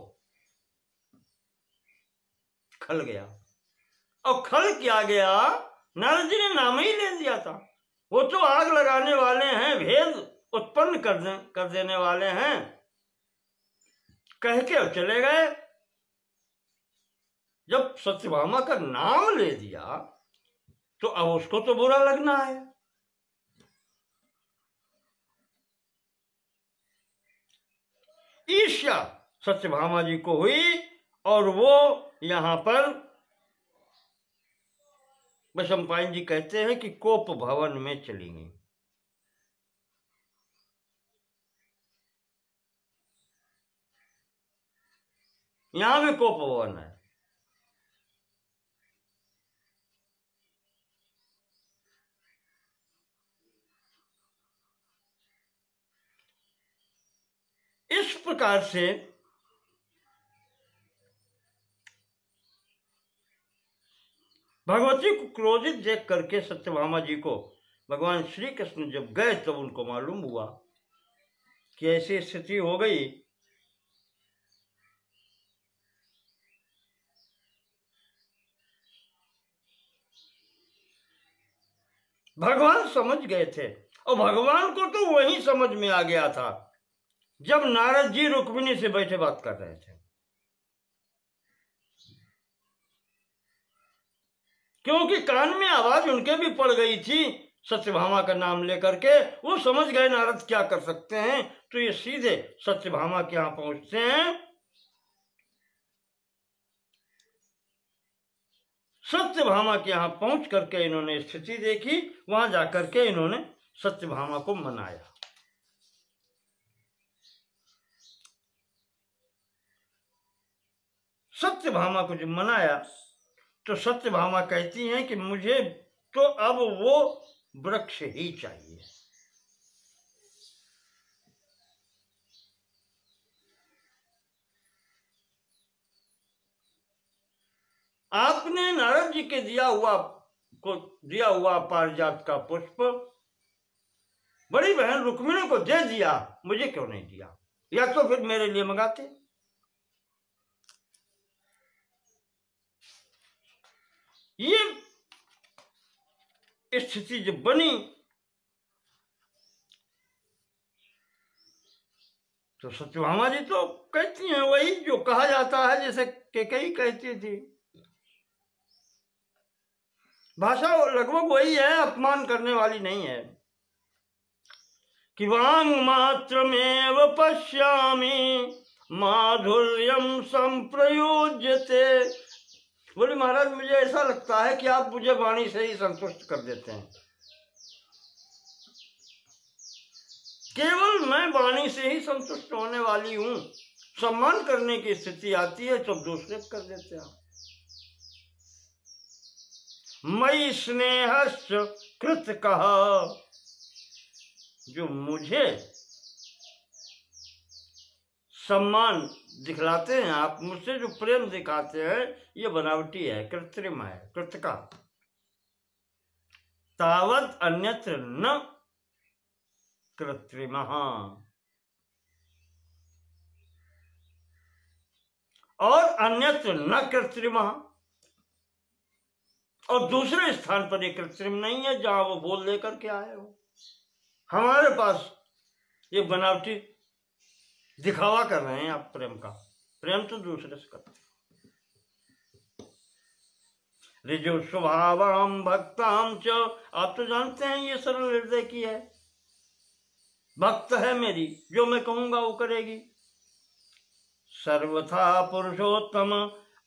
खल गया। और खल क्या गया, नारद जी ने नाम ही ले दिया था। वो तो आग लगाने वाले हैं, भेद उत्पन्न कर देने वाले हैं, कह के चले गए। जब सत्यभामा का नाम ले दिया तो अब उसको तो बुरा लगना है। ईर्ष्या सत्यभामा जी को हुई और वो यहां पर वैशंपायन जी कहते हैं कि कोप भवन में चली गई। यहां भी कोप भवन है। इस प्रकार से भगवती को क्रोधित देख करके सत्यभामा जी को भगवान श्री कृष्ण जब गए तब उनको मालूम हुआ कि ऐसी स्थिति हो गई। भगवान समझ गए थे और भगवान को तो वही समझ में आ गया था जब नारद जी रुक्मिणी से बैठे बात कर रहे थे, क्योंकि कान में आवाज उनके भी पड़ गई थी सत्यभामा का नाम लेकर के। वो समझ गए नारद क्या कर सकते हैं, तो ये सीधे सत्यभामा के यहां पहुंचते हैं। सत्यभामा के यहां पहुंच करके इन्होंने स्थिति देखी, वहां जाकर के इन्होंने सत्यभामा को मनाया। सत्यभामा को जब मनाया तो सत्यभामा कहती हैं कि मुझे तो अब वो वृक्ष ही चाहिए। आपने नारद जी के दिया हुआ पारिजात का पुष्प बड़ी बहन रुक्मिणी को दे दिया, मुझे क्यों नहीं दिया? या तो फिर मेरे लिए मंगाते। ये स्थिति जब बनी तो सत्यभामा जी तो कहती हैं वही जो कहा जाता है, जैसे कैकेयी कहती थी। भाषा लगभग वही है, अपमान करने वाली नहीं है। कि वांग मात्रमेव पश्यामि माधुर्यम संप्रयोज्यते। बोले महाराज मुझे ऐसा लगता है कि आप मुझे वाणी से ही संतुष्ट कर देते हैं। केवल मैं वाणी से ही संतुष्ट होने वाली हूं, सम्मान करने की स्थिति आती है तो दूसरे कर देते हैं। मई स्नेहश्च कृत कहा, जो मुझे सम्मान दिखलाते हैं आप, मुझसे जो प्रेम दिखाते हैं, ये बनावटी है, कृत्रिम है, कृतिका। तावत अन्यत्र न कृत्रिम, और अन्यत्र न कृत्रिम, और दूसरे स्थान पर ये कृत्रिम नहीं है जहां वो बोल लेकर के आए हो। हमारे पास ये बनावटी दिखावा कर रहे हैं आप प्रेम का। प्रेम तो दूसरे से करते हैं। रिजु स्वभावम भक्ताम च, आप तो जानते हैं ये सरल हृदय की है, भक्त है मेरी, जो मैं कहूंगा वो करेगी। सर्वथा पुरुषोत्तम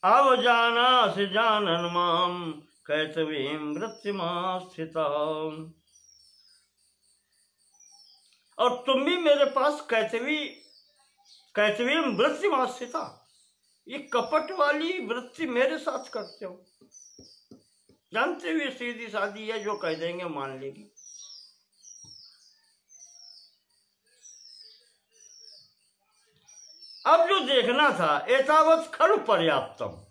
अवजाना से जानन माम कैतवीं वृत्तिमा स्थिता। और तुम भी मेरे पास कैतवीं वृत्तिमा स्थिता, ये कपट वाली वृत्ति मेरे साथ करते हो। जानते हुए सीधी सादी है, जो कह देंगे मान लेगी। अब जो देखना था एतावत खलु पर्याप्तम,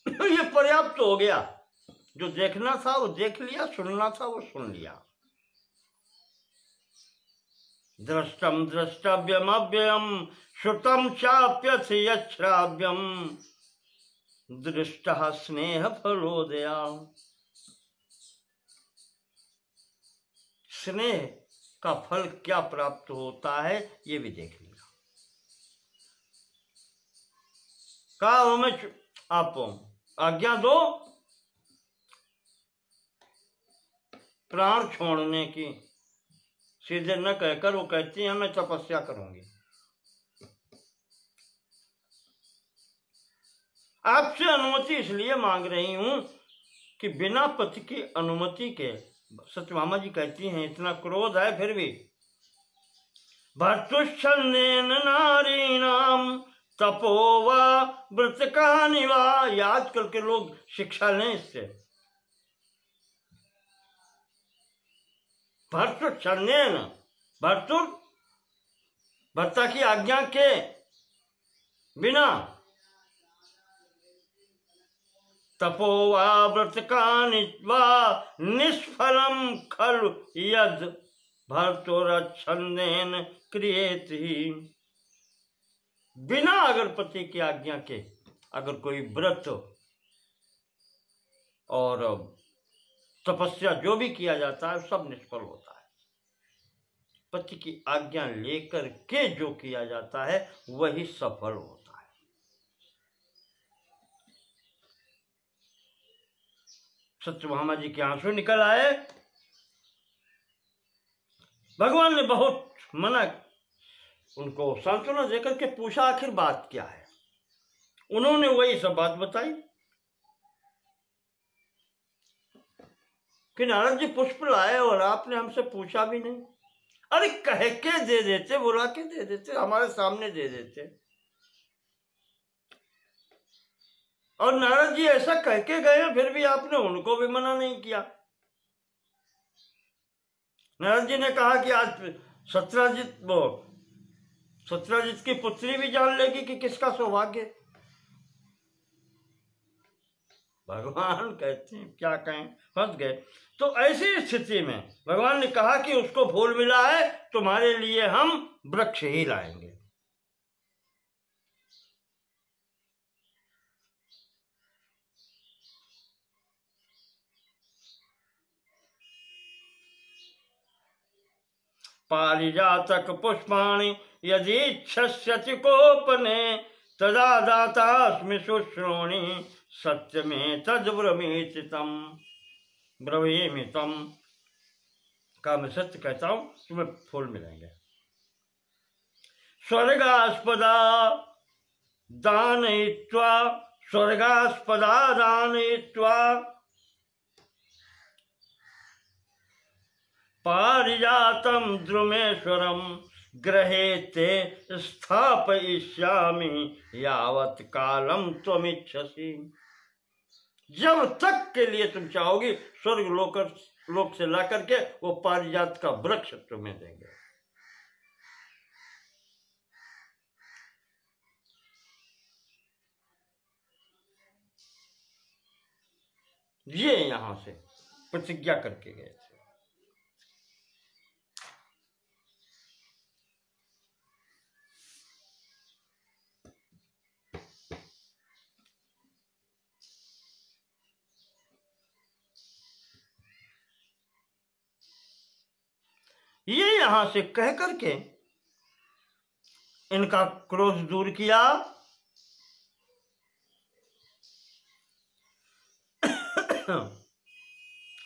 ये पर्याप्त हो गया। जो देखना था वो देख लिया, सुनना था वो सुन लिया। दृष्टम द्रष्टव्यम अव्ययम श्रुतम चाप्यथ यच्छ्राव्यम दृष्टः स्नेह फलोदया। स्नेह का फल क्या प्राप्त होता है ये भी देख लिया। कहा हमें आप आज्ञा दो प्राण छोड़ने की, सीधे न कहकर वो कहती है मैं तपस्या करूंगी। आपसे अनुमति इसलिए मांग रही हूं कि बिना पति की अनुमति के, सत्यभामा जी कहती हैं इतना क्रोध है फिर भी, भर्तुच्छन्देन नारीणाम तपोवा व्रत कहानी वा। आजकल के लोग शिक्षा लें इससे। भर्तुच्छन्देन, भर्तुर भर्ता की आज्ञा के बिना, तपोवा व्रत कहानी वा निष्फलम खलु यद भर्तुरच्छन्देन क्रियेत ही। बिना अगर पति की आज्ञा के अगर कोई व्रत और तपस्या जो भी किया जाता है सब निष्फल होता है। पति की आज्ञा लेकर के जो किया जाता है वही सफल होता है। सत्यभामा जी के आंसू निकल आए। भगवान ने बहुत मना, उनको सांत्वना देकर के पूछा आखिर बात क्या है। उन्होंने वही सब बात बताई कि नारद जी पुष्प लाए और आपने हमसे पूछा भी नहीं। अरे कह के दे देते, बुला के दे देते, हमारे सामने दे देते। और नारद जी ऐसा कह के गए फिर भी आपने उनको भी मना नहीं किया। नारद जी ने कहा कि आज सत्यजित की पुत्री भी जान लेगी कि किसका सौभाग्य। भगवान कहते हैं क्या कहें, फंस गए। तो ऐसी स्थिति में भगवान ने कहा कि उसको फूल मिला है, तुम्हारे लिए हम वृक्ष ही लाएंगे। पारिजातक पुष्पाणि यदि इच्छस्यति कोपने तदा दातास्मि शुश्रूणि सत्यमे तद्ब्रवीमितम। का मैं सत्य कहता हूं, तुम्हें फूल मिलेंगे। स्वर्गास्पदा दानयित्वा, स्वर्गास्पदा दानयित्वा पारिजातम द्रुमेश्वरम ग्रहे ते स्थापयिष्यामि यावत कालम त्वमिच्छसि। जब तक के लिए तुम चाहोगी स्वर्ग लोक से ला करके वो पारिजात का वृक्ष तुम्हें देंगे। ये यहां से प्रतिज्ञा करके गए थे। ये यहां से कह करके इनका क्रोध दूर किया।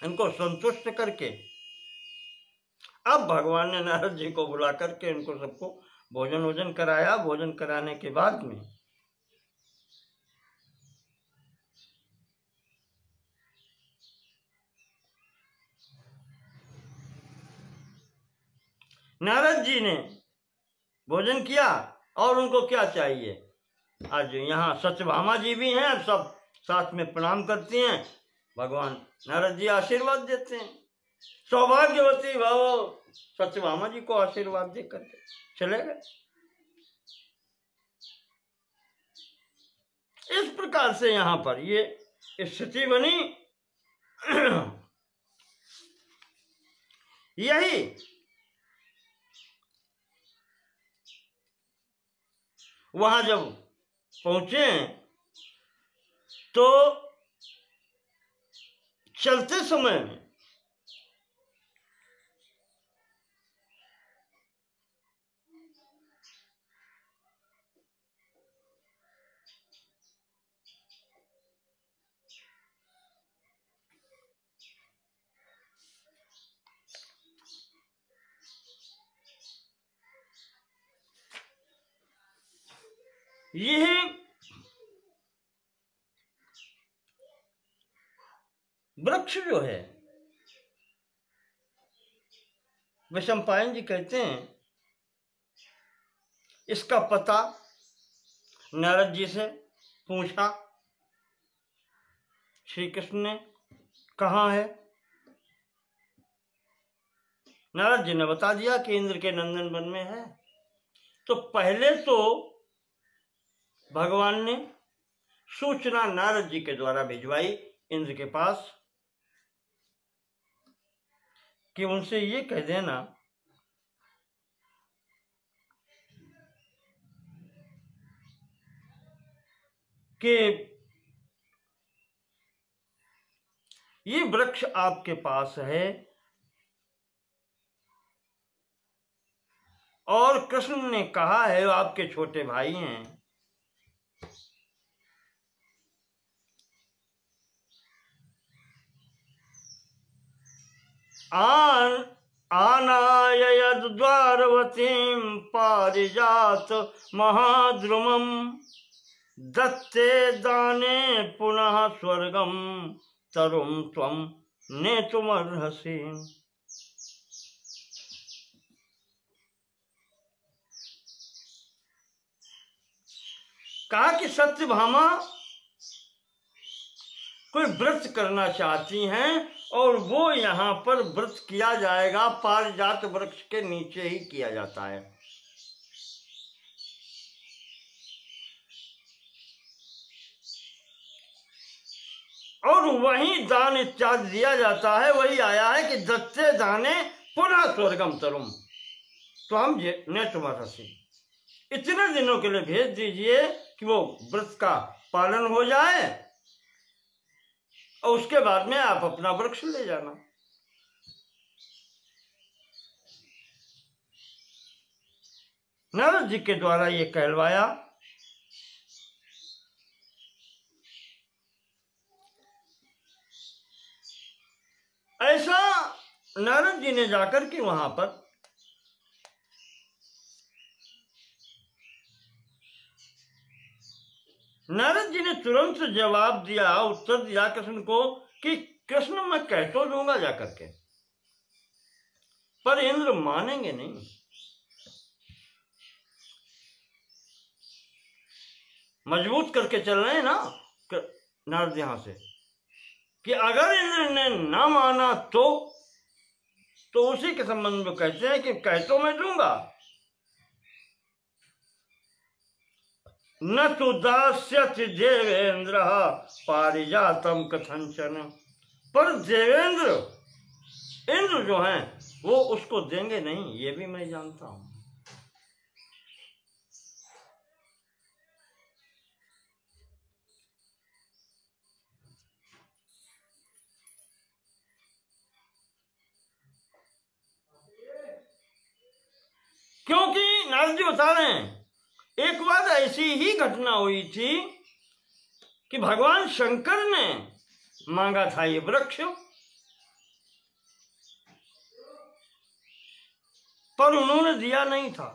इनको संतुष्ट करके अब भगवान ने नारद जी को बुला करके इनको सबको भोजन कराया। भोजन कराने के बाद में नारद जी ने भोजन किया और उनको क्या चाहिए। आज यहाँ सत्यभामा जी भी हैं, सब साथ में प्रणाम करती हैं। भगवान नारद जी आशीर्वाद देते हैं। सौभाग्यवती भाव सत्यभामा जी को आशीर्वाद दे करके चले गए। इस प्रकार से यहाँ पर ये स्थिति बनी। यही वहां जब पहुंचे तो चलते समय में यह वृक्ष जो है, वैशंपायन जी कहते हैं इसका पता नारद जी से पूछा, श्री कृष्ण ने कहाँ है? नारद जी ने बता दिया कि इंद्र के नंदन वन में है। तो पहले तो भगवान ने सूचना नारद जी के द्वारा भिजवाई इंद्र के पास कि उनसे ये कह देना कि ये वृक्ष आपके पास है और कृष्ण ने कहा है वो आपके छोटे भाई हैं, आनाययद द्वारवतीं पारिजात महाद्रुमं दत्ते दाने पुनः स्वर्गम तरुं त्वं नेतुमर्हसि। कहा कि सत्यभामा कोई व्रत करना चाहती हैं और वो यहाँ पर व्रत किया जाएगा, पारिजात वृक्ष के नीचे ही किया जाता है। और वही दान इत्यादि दिया जाता है। वही आया है कि दत्ते दाने पुनः स्वर्गम तरुम तो हम ने तुम्हारा सी इतने दिनों के लिए भेज दीजिए कि वो व्रत का पालन हो जाए और उसके बाद में आप अपना वृक्ष ले जाना। नारद जी के द्वारा ये कहलवाया। ऐसा नारद जी ने जाकर के वहां पर नारद जी ने तुरंत जवाब दिया, उत्तर दिया कृष्ण को कि कृष्ण मैं कह तो दूंगा जाकर के, पर इंद्र मानेंगे नहीं। मजबूत करके चल रहे हैं ना नारद यहां से कि अगर इंद्र ने ना माना तो उसी के संबंध में कहते हैं कि कह तो मैं दूंगा, न तो दास्यति देवेंद्र पारिजातम कथंचन, पर देवेंद्र इंद्र जो हैं वो उसको देंगे नहीं, ये भी मैं जानता हूं। क्योंकि नारद जी बता रहे हैं एक बार ऐसी ही घटना हुई थी कि भगवान शंकर ने मांगा था ये वृक्ष, पर उन्होंने दिया नहीं था।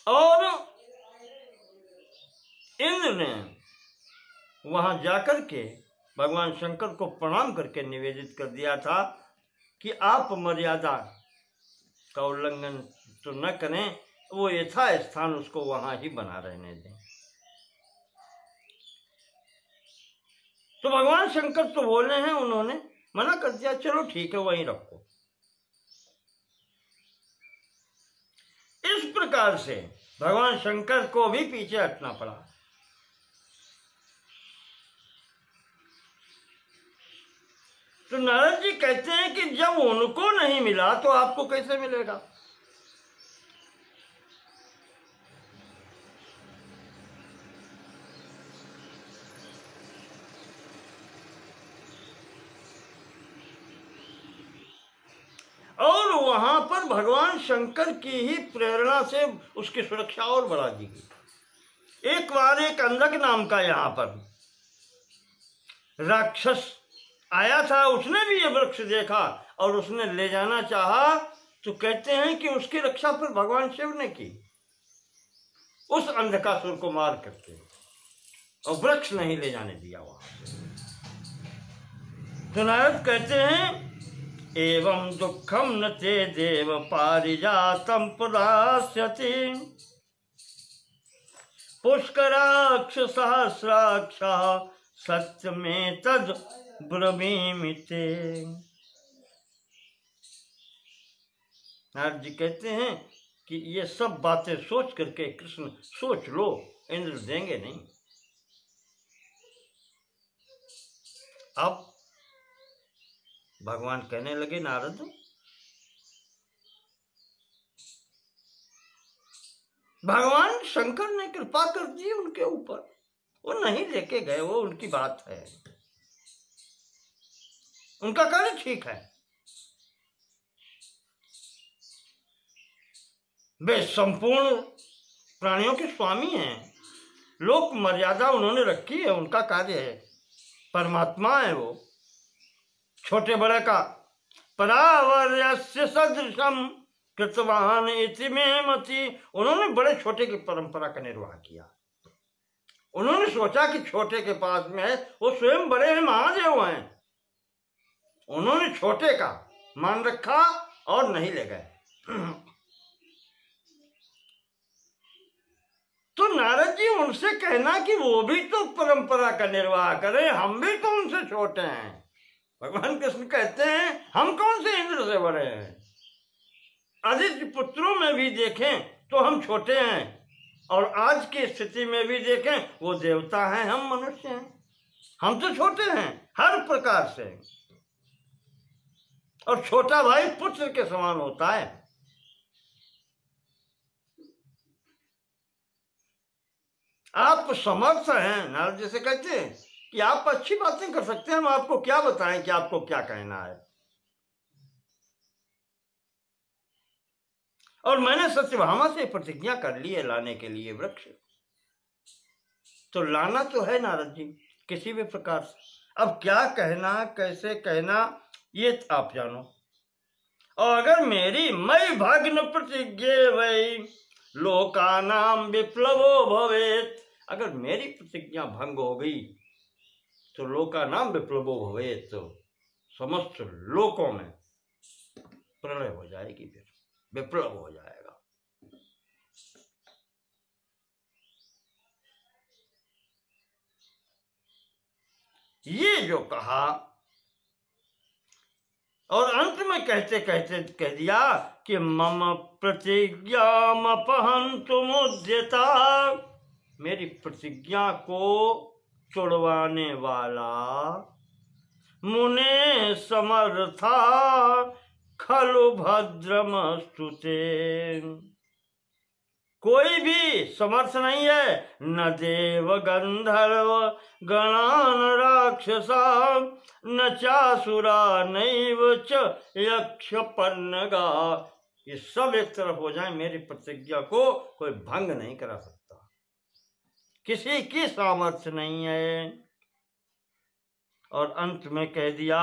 और इंद्र ने वहां जाकर के भगवान शंकर को प्रणाम करके निवेदित कर दिया था कि आप मर्यादा का उल्लंघन तो न करें, वो यथा स्थान उसको वहां ही बना रहने दें। तो भगवान शंकर तो बोले हैं, उन्होंने मना कर दिया, चलो ठीक है वहीं रखो। इस प्रकार से भगवान शंकर को भी पीछे हटना पड़ा। तो नारद जी कहते हैं कि जब उनको नहीं मिला तो आपको कैसे मिलेगा? और वहां पर भगवान शंकर की ही प्रेरणा से उसकी सुरक्षा और बढ़ा दी गई। एक बार एक अंधक नाम का यहां पर राक्षस आया था, उसने भी ये वृक्ष देखा और उसने ले जाना चाहा, तो कहते हैं कि उसकी रक्षा पर भगवान शिव ने की। उस अंधकासुर को मार करके, और वृक्ष नहीं ले जाने दिया वहां से। तो नारद कहते हैं एवं दुखम न ते देव पारिजातम प्रदास्यति पुष्कराक्ष सहस्राक्ष सत्य में तद ब्रवीमिते। नारद जी कहते हैं कि ये सब बातें सोच करके कृष्ण सोच लो, इंद्र देंगे नहीं। अब भगवान कहने लगे नारद, भगवान शंकर ने कृपा कर दी उनके ऊपर, वो नहीं लेके गए, वो उनकी बात है, उनका कार्य ठीक है। वे संपूर्ण प्राणियों के स्वामी हैं, लोक मर्यादा उन्होंने रखी है, उनका कार्य है, परमात्मा है वो। छोटे बड़े का परावर्यस्य सदृशम कृतवान इति में मति, उन्होंने बड़े छोटे की परंपरा का निर्वाह किया। उन्होंने सोचा कि छोटे के पास में है, वो स्वयं बड़े हैं, महादेव हैं, उन्होंने छोटे का मान रखा और नहीं ले गए। तो नारद जी उनसे कहना कि वो भी तो परंपरा का निर्वाह करें, हम भी तो उनसे छोटे हैं। भगवान कृष्ण कहते हैं हम कौन से इंद्र से बड़े हैं, आदित्य पुत्रों में भी देखें तो हम छोटे हैं, और आज की स्थिति में भी देखें वो देवता हैं, हम मनुष्य हैं, हम तो छोटे हैं हर प्रकार से। और छोटा भाई पुत्र के समान होता है। आप समर्थ हैं, नारद जी से कहते हैं कि आप अच्छी बातें कर सकते हैं, हम आपको क्या बताएं कि आपको क्या कहना है। और मैंने सत्यभामा से प्रतिज्ञा कर ली है लाने के लिए वृक्ष, तो लाना तो है नारद जी किसी भी प्रकार से। अब क्या कहना, कैसे कहना, ये आप जानो। और अगर मेरी मई भग्न प्रतिज्ञा वही लोकानाम विप्लवो भवेत, अगर मेरी प्रतिज्ञा भंग हो गई तो लोकानाम विप्लवो भवेत, तो समस्त लोकों में प्रलय हो जाएगी, फिर विप्लव हो जाएगा। ये जो कहा, और अंत में कहते कहते कह दिया कि मम प्रतिज्ञामपहन्तु मुद्यता, मेरी प्रतिज्ञा को तोड़वाने वाला मुने समर्था खलु भद्रमस्तुते, कोई भी समर्थ नहीं है, न देव गंधर्व गणान राक्षसा न चासुरा नैव च यक्ष पन्नगा, ये सब एक तरफ हो जाए, मेरी प्रतिज्ञा को कोई भंग नहीं करा सकता, किसी की सामर्थ्य नहीं है। और अंत में कह दिया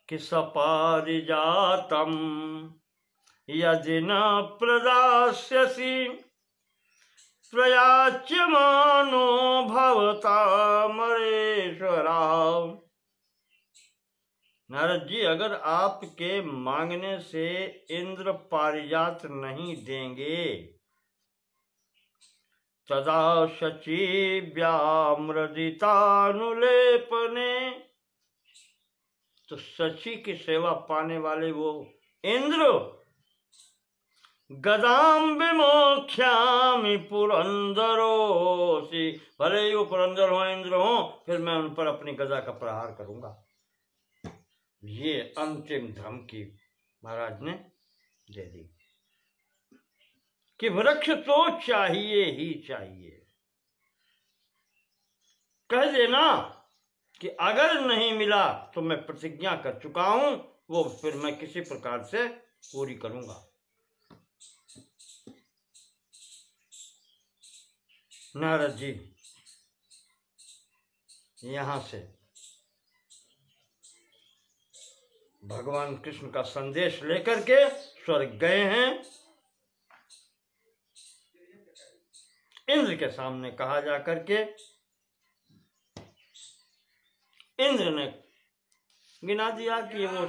कि सपारिजातम यदि न प्रदास्यसि प्रयाच्यमानो भवता मरेश्वरा। नारद जी, अगर आपके मांगने से इंद्र पारिजात नहीं देंगे, तदा शची व्यामृदितानुलेपने, तो शची की सेवा पाने वाले वो इंद्र गदाम विमोक्ष्यामि पुरंदरोसी, भले ही वो पुरंदर हो, इंद्र हो, फिर मैं उन पर अपनी गदा का प्रहार करूंगा। ये अंतिम धमकी महाराज ने दे दी कि वृक्ष तो चाहिए ही चाहिए। कह देना कि अगर नहीं मिला तो मैं प्रतिज्ञा कर चुका हूं, वो फिर मैं किसी प्रकार से पूरी करूंगा। नारद जी यहां से भगवान कृष्ण का संदेश लेकर के स्वर्ग गए हैं। इंद्र के सामने कहा जा करके इंद्र ने गिना दिया कि वो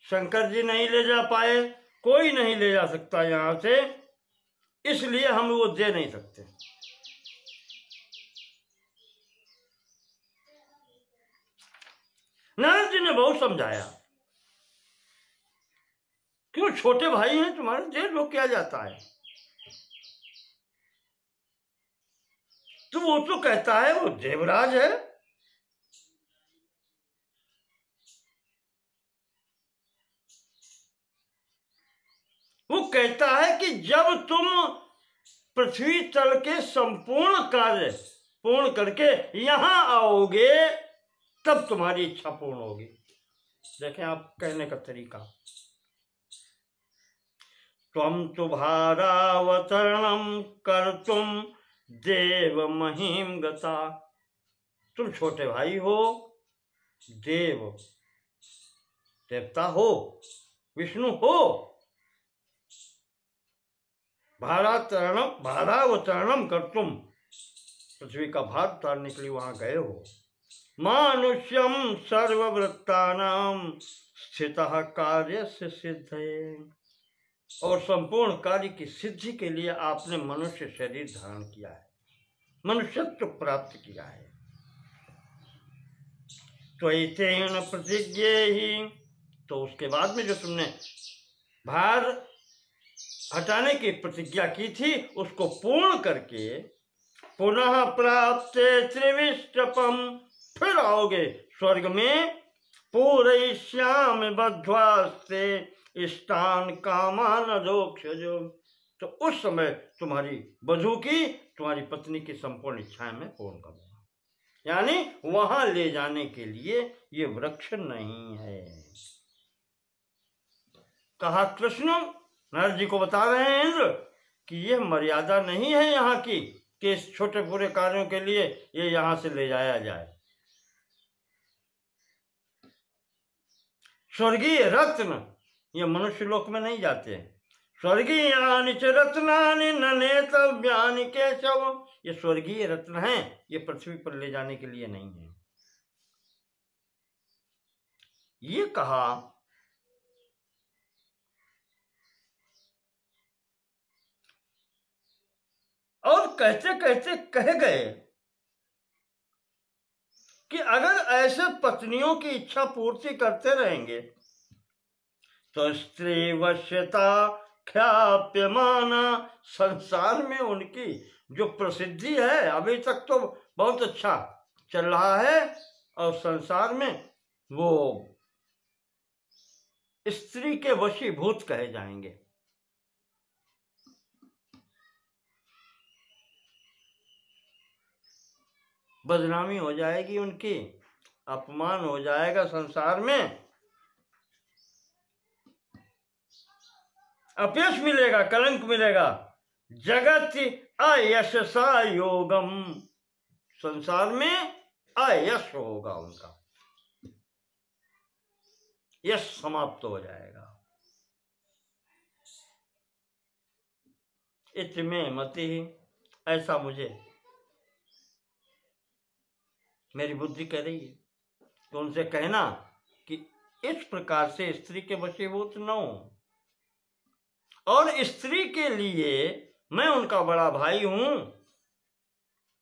शंकर जी नहीं ले जा पाए, कोई नहीं ले जा सकता यहां से, इसलिए हम वो दे नहीं सकते। नारद जी ने बहुत समझाया कि वो छोटे भाई हैं तुम्हारे, दे लो, क्या जाता है। तो वो तो कहता है वो देवराज है, वो कहता है कि जब तुम पृथ्वी तल के संपूर्ण कार्य पूर्ण करके यहां आओगे तब तुम्हारी इच्छा पूर्ण होगी। देखें आप कहने का तरीका। त्वं तु भारावतरणं कर्तुम देव महिम गता। तुम छोटे भाई हो, देवता हो, विष्णु हो, भारावतरणम कर्तुम, पृथ्वी का भार उतारने के लिए वहां गए हो। मानुष्यम सर्ववृत्तानाम स्थितः कार्यस्य सिद्धये, और संपूर्ण कार्य की सिद्धि के लिए आपने मनुष्य शरीर धारण किया है, मनुष्यत्व प्राप्त किया है। त्वयितेन प्रतिज्ञेहि, तो उसके बाद में जो तुमने भार हटाने की प्रतिज्ञा की थी उसको पूर्ण करके पुनः प्राप्त त्रिविष्टपम, फिर आओगे स्वर्ग में। पूरयिष्यामि बद्ध्वास्ते इष्टान कामान अधोक्षजो, तो उस समय तुम्हारी वधू की, तुम्हारी पत्नी की संपूर्ण इच्छाएं मैं पूर्ण करूंगा। यानी वहां ले जाने के लिए ये वृक्ष नहीं है। कहा कृष्ण नारद जी को बता रहे हैं इंद्र कि यह मर्यादा नहीं है यहाँ की कि इस छोटे पूरे कार्यों के लिए ये यहां से ले जाया जाए। स्वर्गीय रत्न ये मनुष्य लोक में नहीं जाते हैं। स्वर्गीयानि च रत्नानि न नेतव्यानि केशव, ये स्वर्गीय रत्न हैं, ये पृथ्वी पर ले जाने के लिए नहीं है। ये कहा और कहते कहते कह गए कि अगर ऐसे पत्नियों की इच्छा पूर्ति करते रहेंगे तो स्त्री वश्यता ख्याप्यमाना, संसार में उनकी जो प्रसिद्धि है अभी तक तो बहुत अच्छा चल रहा है, और संसार में वो स्त्री के वशीभूत कहे जाएंगे। बदनामी हो जाएगी उनकी, अपमान हो जाएगा संसार में, अपयश मिलेगा, कलंक मिलेगा। जगत अयशसा योगम, संसार में अयश होगा उनका, यश समाप्त हो जाएगा। इतमे मति, ऐसा मुझे मेरी बुद्धि कह रही है। तो उनसे कहना कि इस प्रकार से स्त्री के वशीभूत न हो, और स्त्री के लिए मैं उनका बड़ा भाई हूं,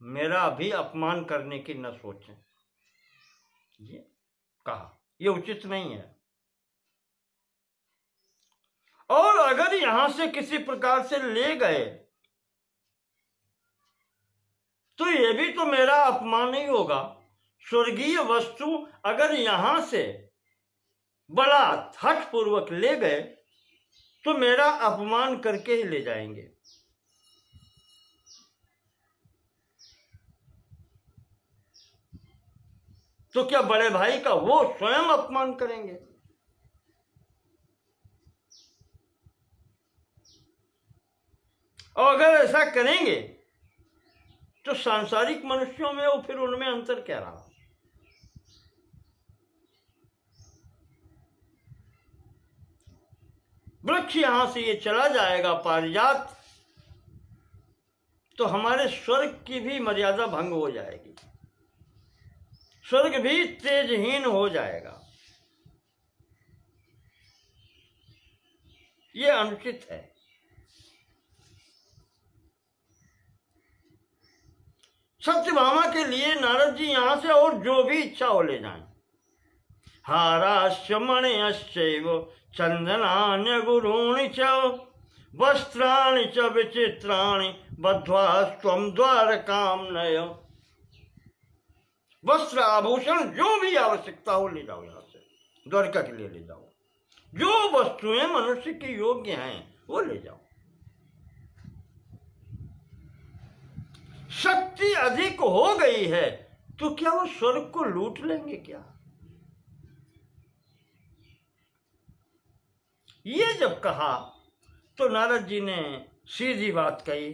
मेरा भी अपमान करने की न सोचें। ये कहा, ये उचित नहीं है। और अगर यहां से किसी प्रकार से ले गए तो ये भी तो मेरा अपमान ही होगा। स्वर्गीय वस्तु अगर यहां से बड़ा हठ पूर्वक ले गए तो मेरा अपमान करके ही ले जाएंगे। तो क्या बड़े भाई का वो स्वयं अपमान करेंगे? और अगर ऐसा करेंगे तो सांसारिक मनुष्यों में वो फिर उनमें अंतर क्या रहा? वृक्ष यहां से ये चला जाएगा, पारिजात तो हमारे स्वर्ग की भी मर्यादा भंग हो जाएगी, स्वर्ग भी तेजहीन हो जाएगा। ये अनुचित है। सत्यभामा के लिए नारद जी यहां से और जो भी इच्छा हो ले जाएं। हाराश्च मणयश्चैव चंदनान्य गुरूणि च वस्त्राणि च विचित्राणि बद्ध्वा त्वं द्वारकां नय। वस्त्र आभूषण जो भी आवश्यकता हो ले जाओ, यहां से द्वारका के लिए ले जाओ। जो वस्तुएं मनुष्य के योग्य हैं वो ले जाओ। शक्ति अधिक हो गई है तो क्या वो स्वर्ग को लूट लेंगे क्या? ये जब कहा तो नारद जी ने सीधी बात कही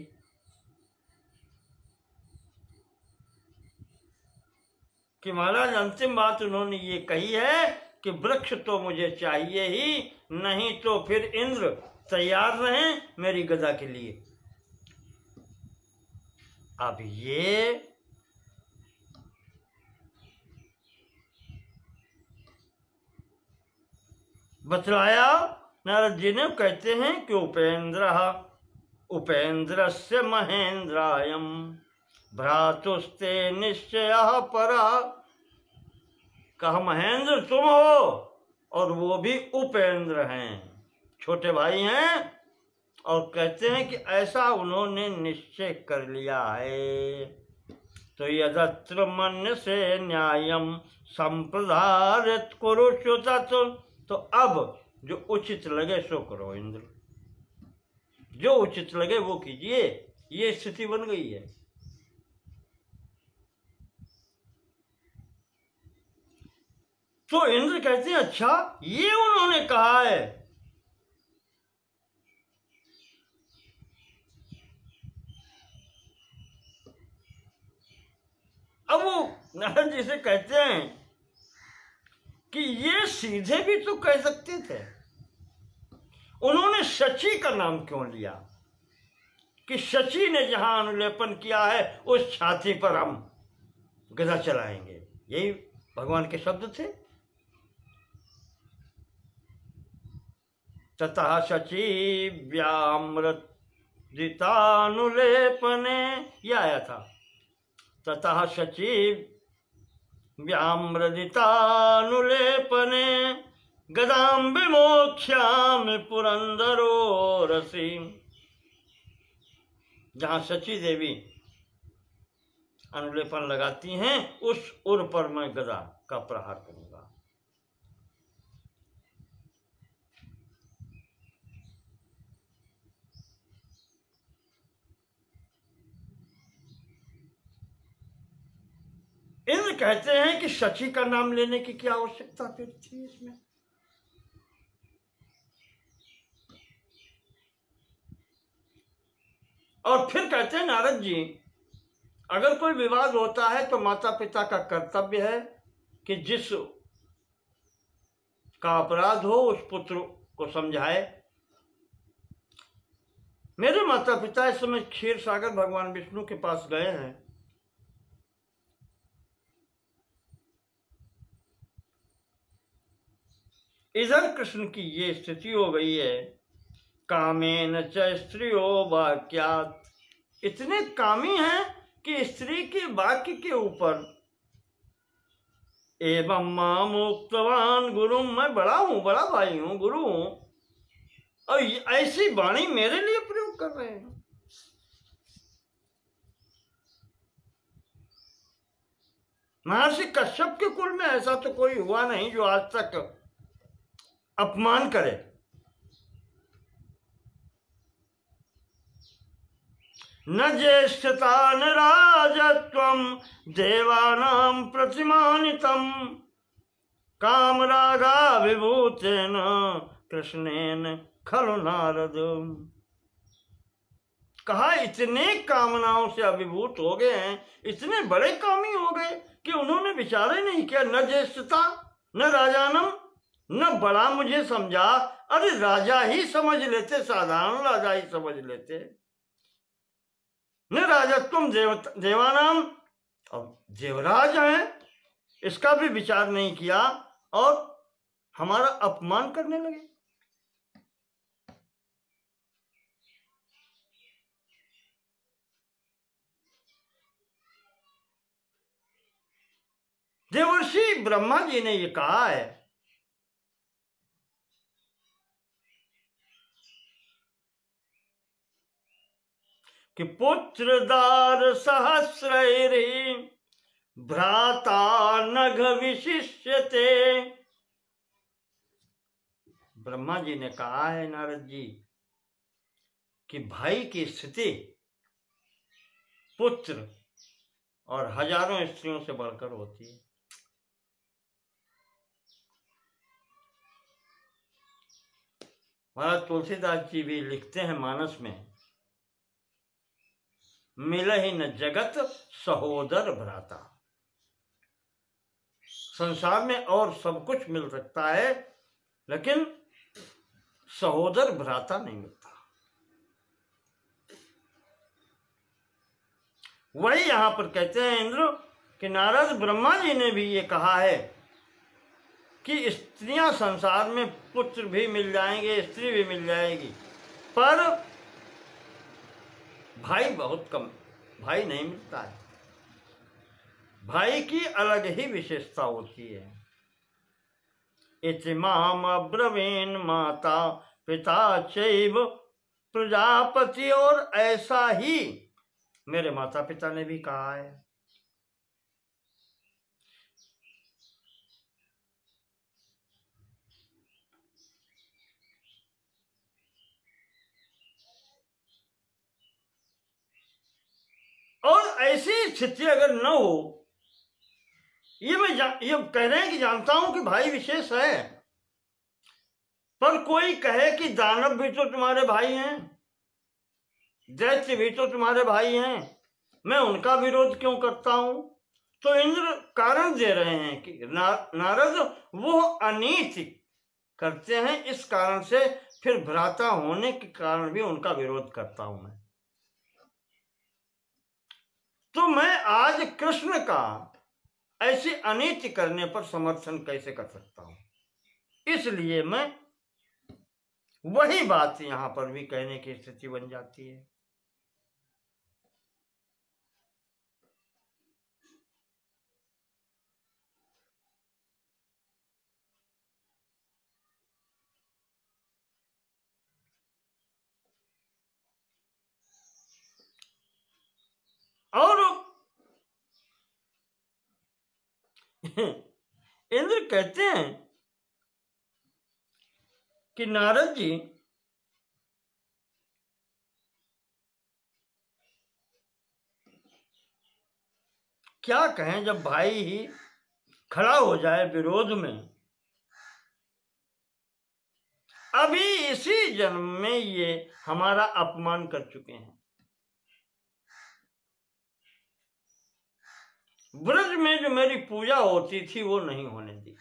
कि महाराज अंतिम बात उन्होंने ये कही है कि वृक्ष तो मुझे चाहिए ही, नहीं तो फिर इंद्र तैयार रहें मेरी गदा के लिए। अब ये बतलाया नारद जी ने। कहते हैं कि उपेंद्रस्य महेंद्रायम भ्रातुस्ते निश्चय परा। कहा महेंद्र तुम हो और वो भी उपेंद्र हैं, छोटे भाई हैं। और कहते हैं कि ऐसा उन्होंने निश्चय कर लिया है। तो यदत्र मन्य से न्यायम संप्रदारित कुरुष्युता। तो अब जो उचित लगे सो करो इंद्र, जो उचित लगे वो कीजिए। ये स्थिति बन गई है। तो इंद्र कहते हैं अच्छा ये उन्होंने कहा है। अब वो नारद जी से कहते हैं कि ये सीधे भी तो कह सकते थे, उन्होंने शची का नाम क्यों लिया कि शची ने जहां अनुलेपन किया है उस छाती पर हम गदा चलाएंगे। यही भगवान के शब्द थे। ततः शची व्यामृदितानुलेपने, यह आया था। ततः शची व्यामृदितानुलेपने गदां विमोक्ष्यामि पुरंदरो रसी। जहां शची देवी अनुलेपन लगाती हैं उस उर पर मैं गदा का प्रहार करूंगा। इंद्र कहते हैं कि शची का नाम लेने की क्या आवश्यकता फिर थी इसमें। और फिर कहते हैं नारद जी अगर कोई विवाद होता है तो माता पिता का कर्तव्य है कि जिस का अपराध हो उस पुत्र को समझाए। मेरे माता पिता इस समय क्षीर सागर भगवान विष्णु के पास गए हैं। इधर कृष्ण की ये स्थिति हो गई है। कामेन च स्त्रियो वाक्यात्, इतने कामी हैं कि स्त्री के वाक्य के ऊपर एवं माम उक्तवान गुरु, मैं बड़ा हूं, बड़ा भाई हूं, गुरु हूं, और ऐसी वाणी मेरे लिए प्रयोग कर रहे हैं। महर्षि कश्यप के कुल में ऐसा तो कोई हुआ नहीं जो आज तक अपमान करे। न ज्येष्ठता न राजत्वं देवानां प्रतिमानितं कामरागा विभूतेन कृष्णेन खलु नारद। कहा इतने कामनाओं से अभिभूत हो गए हैं, इतने बड़े कामी हो गए कि उन्होंने विचार ही नहीं किया। न ज्येष्ठता न राजानम, न बड़ा मुझे समझा। अरे राजा ही समझ लेते, साधारण राजा ही समझ लेते। न राजत्वम देवानाम, अब देवराज हैं, इसका भी विचार नहीं किया और हमारा अपमान करने लगे। देवर्षि ब्रह्मा जी ने ये कहा है कि पुत्रदार सहस्रैर्हि भ्राता नघ विशिष्यते। ब्रह्मा जी ने कहा है नारद जी कि भाई की स्थिति पुत्र और हजारों स्त्रियों से बढ़कर होती है। महाराज तुलसीदास जी भी लिखते हैं मानस में, मिलहि न जगत सहोदर भ्राता। संसार में और सब कुछ मिल सकता है लेकिन सहोदर भ्राता नहीं मिलता। वही यहां पर कहते हैं इंद्र कि नारद ब्रह्मा जी ने भी ये कहा है कि स्त्रियां संसार में पुत्र भी मिल जाएंगे, स्त्री भी मिल जाएगी, पर भाई बहुत कम, भाई नहीं मिलता है। भाई की अलग ही विशेषता होती है। इतिमाम अब्रवीन माता पिता चैव प्रजापति, और ऐसा ही मेरे माता पिता ने भी कहा है। और ऐसी स्थिति अगर न हो, ये कह रहे हैं कि जानता हूं कि भाई विशेष है, पर कोई कहे कि दानव भी तो तुम्हारे भाई हैं, दैत्य भी तो तुम्हारे भाई हैं, मैं उनका विरोध क्यों करता हूं? तो इंद्र कारण दे रहे हैं कि नारद वो अनीति करते हैं, इस कारण से फिर भ्राता होने के कारण भी उनका विरोध करता हूं मैं। तो मैं आज कृष्ण का ऐसी अनीति करने पर समर्थन कैसे कर सकता हूं? इसलिए मैं वही बात यहां पर भी कहने की स्थिति बन जाती है। और इंद्र कहते हैं कि नारद जी क्या कहें, जब भाई ही खड़ा हो जाए विरोध में, अभी इसी जन्म में ये हमारा अपमान कर चुके हैं। ब्रज में जो मेरी पूजा होती थी वो नहीं होने दी।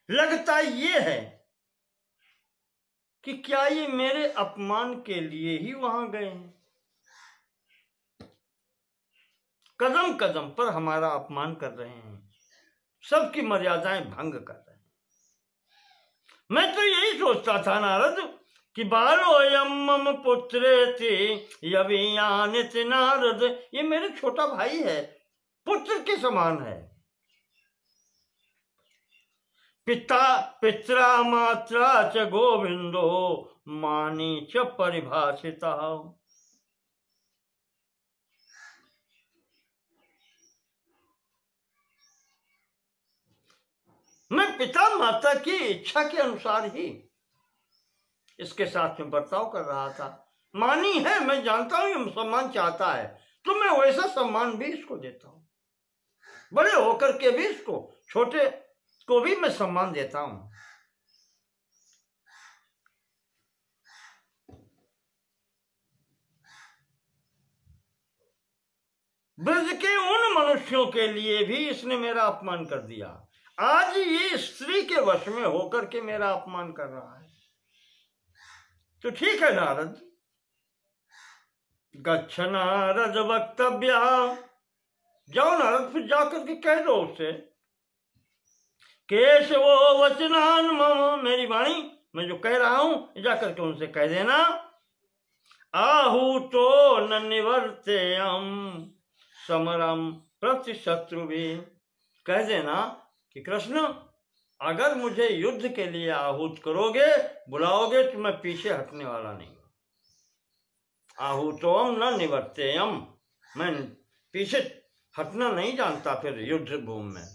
लगता ये है कि क्या ये मेरे अपमान के लिए ही वहां गए हैं? कदम कदम पर हमारा अपमान कर रहे हैं, सबकी मर्यादाएं भंग कर रहे हैं। मैं तो यही सोचता था नारद कि बालोयम मम पुत्रेति यवियानित नारद, ये मेरे छोटा भाई है, पुत्र के समान है। पिता पित्रा मात्रा च गोविंदो मानी च परिभाषिता। मैं पिता माता की इच्छा के अनुसार ही इसके साथ में बर्ताव कर रहा था। मानी है, मैं जानता हूं ये सम्मान चाहता है, तो मैं वैसा सम्मान भी इसको देता हूं। बड़े होकर के भी इसको, छोटे को भी मैं सम्मान देता हूं। ब्रज के उन मनुष्यों के लिए भी इसने मेरा अपमान कर दिया, आज ये स्त्री के वश में होकर के मेरा अपमान कर रहा है। तो ठीक है नारद, गच्छ नारद वक्तव्या, जाओ नारद फिर जाकर के कह दो उससे, केशवो वचनान मम, मेरी वाणी मैं जो कह रहा हूं जाकर के उनसे कह देना। आहू तो न निवर्तेयम समरम प्रति शत्रु भी, कह देना कि कृष्ण अगर मुझे युद्ध के लिए आहूत करोगे, बुलाओगे तो मैं पीछे हटने वाला नहीं हूं। आहूतोम न निवर्तेयम, मैं पीछे हटना नहीं जानता फिर युद्ध भूमि में।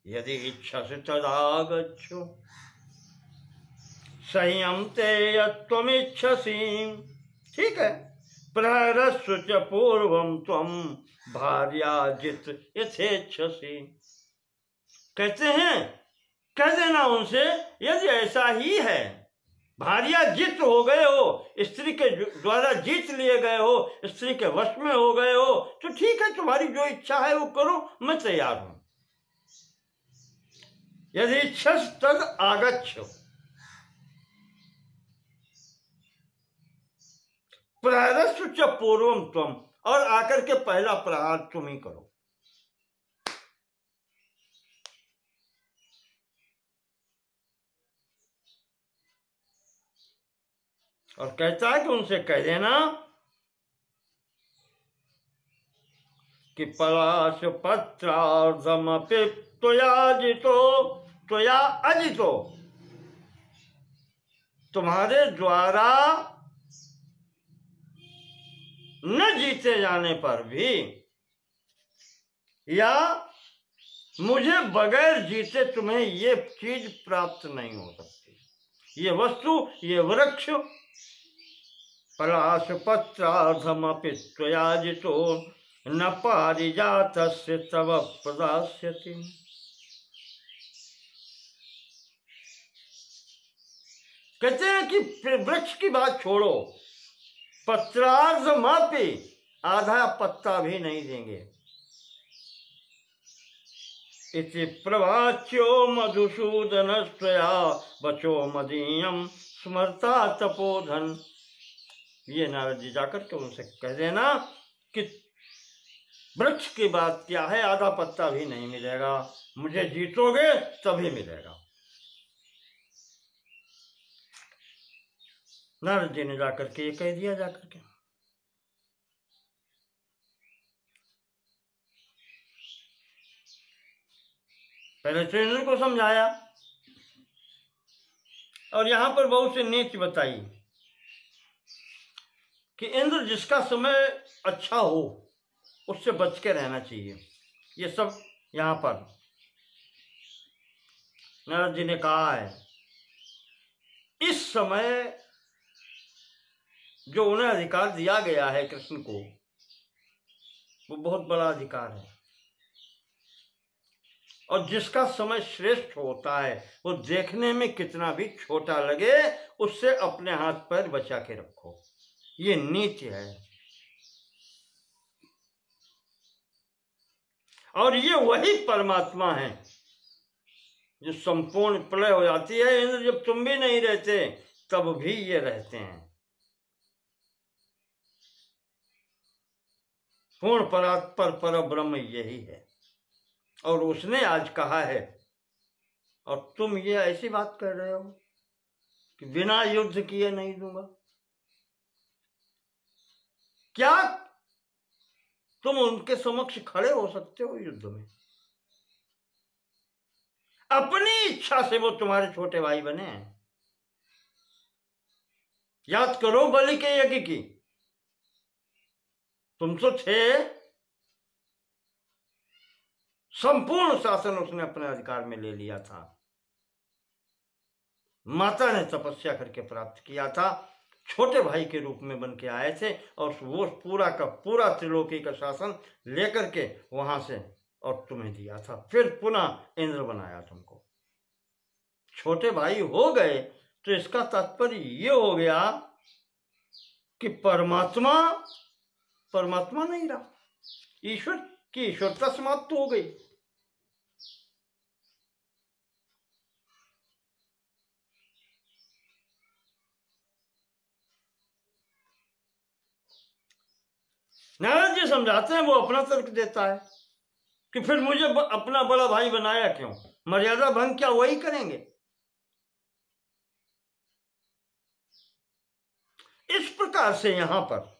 यदि इच्छसि तदा गच्छो संयम ते यत्त्वमिच्छसि, ठीक है। प्रहरस्व च पूर्वम त्वम भार्याजित यथेच्छसि, कहते हैं कह देना उनसे यदि ऐसा ही है, भार्या जित हो गए हो, स्त्री के द्वारा जीत लिए गए हो, स्त्री के वश में हो गए हो, तो ठीक है, तुम्हारी जो इच्छा है वो करो, मैं तैयार हूं। यदि इच्छस तद आगच्छ, प्रहरस्व च पूर्वम त्वम, और आकर के पहला प्रहार तुम ही करो। और कहता है कि उनसे कह देना कि पलाश पत्रार्धमपि त्वयाजितो, त्वया अजितो, तुम्हारे द्वारा न जीते जाने पर भी, या मुझे बगैर जीते तुम्हें ये चीज प्राप्त नहीं हो सकती, ये वस्तु, ये वृक्ष, पलाश पत्रार्धमपि त्वयाजितो न पारिजातस्य तव प्रदास्यति। कहते हैं कि वृक्ष की बात छोड़ो, पत्रार्धमपि, आधा पत्ता भी नहीं देंगे। इति प्रवाच्यो मधुसूदनस्त्वया वचो मदीयम स्मरता तपोधन। ये नारद जी जाकर के उनसे कह देना कि वृक्ष की बात क्या है, आधा पत्ता भी नहीं मिलेगा, मुझे जीतोगे तभी मिलेगा। नारद जी ने जाकर के ये कह दिया, जाकर के पहले तो इंद्र को समझाया, और यहां पर बहुत सी नीति बताई कि इंद्र जिसका समय अच्छा हो उससे बच के रहना चाहिए। ये सब यहां पर नारद जी ने कहा है। इस समय जो उन्हें अधिकार दिया गया है कृष्ण को, वो बहुत बड़ा अधिकार है, और जिसका समय श्रेष्ठ होता है वो देखने में कितना भी छोटा लगे, उससे अपने हाथ पैर बचा के रखो, ये नीति है। और ये वही परमात्मा है जो संपूर्ण प्रलय हो जाती है, इंद्र जब तुम भी नहीं रहते तब भी ये रहते हैं। पूर्ण परात्पर पर ब्रह्म यही है, और उसने आज कहा है, और तुम ये ऐसी बात कर रहे हो कि बिना युद्ध किए नहीं दूंगा। क्या तुम उनके समक्ष खड़े हो सकते हो युद्ध में? अपनी इच्छा से वो तुम्हारे छोटे भाई बने हैं। याद करो बलि के यज्ञ की, तुम तो थे, संपूर्ण शासन उसने अपने अधिकार में ले लिया था, माता ने तपस्या करके प्राप्त किया था, छोटे भाई के रूप में बन के आए थे, और वो पूरा का पूरा त्रिलोकी का शासन लेकर के वहां से और तुम्हें दिया था, फिर पुनः इंद्र बनाया तुमको। छोटे भाई हो गए तो इसका तात्पर्य ये हो गया कि परमात्मा परमात्मा नहीं रहा, ईश्वर की ईश्वरता समाप्त हो गई। नारद जी समझाते हैं, वो अपना तर्क देता है कि फिर मुझे अपना बड़ा भाई बनाया क्यों, मर्यादा भंग क्या वही करेंगे। इस प्रकार से यहां पर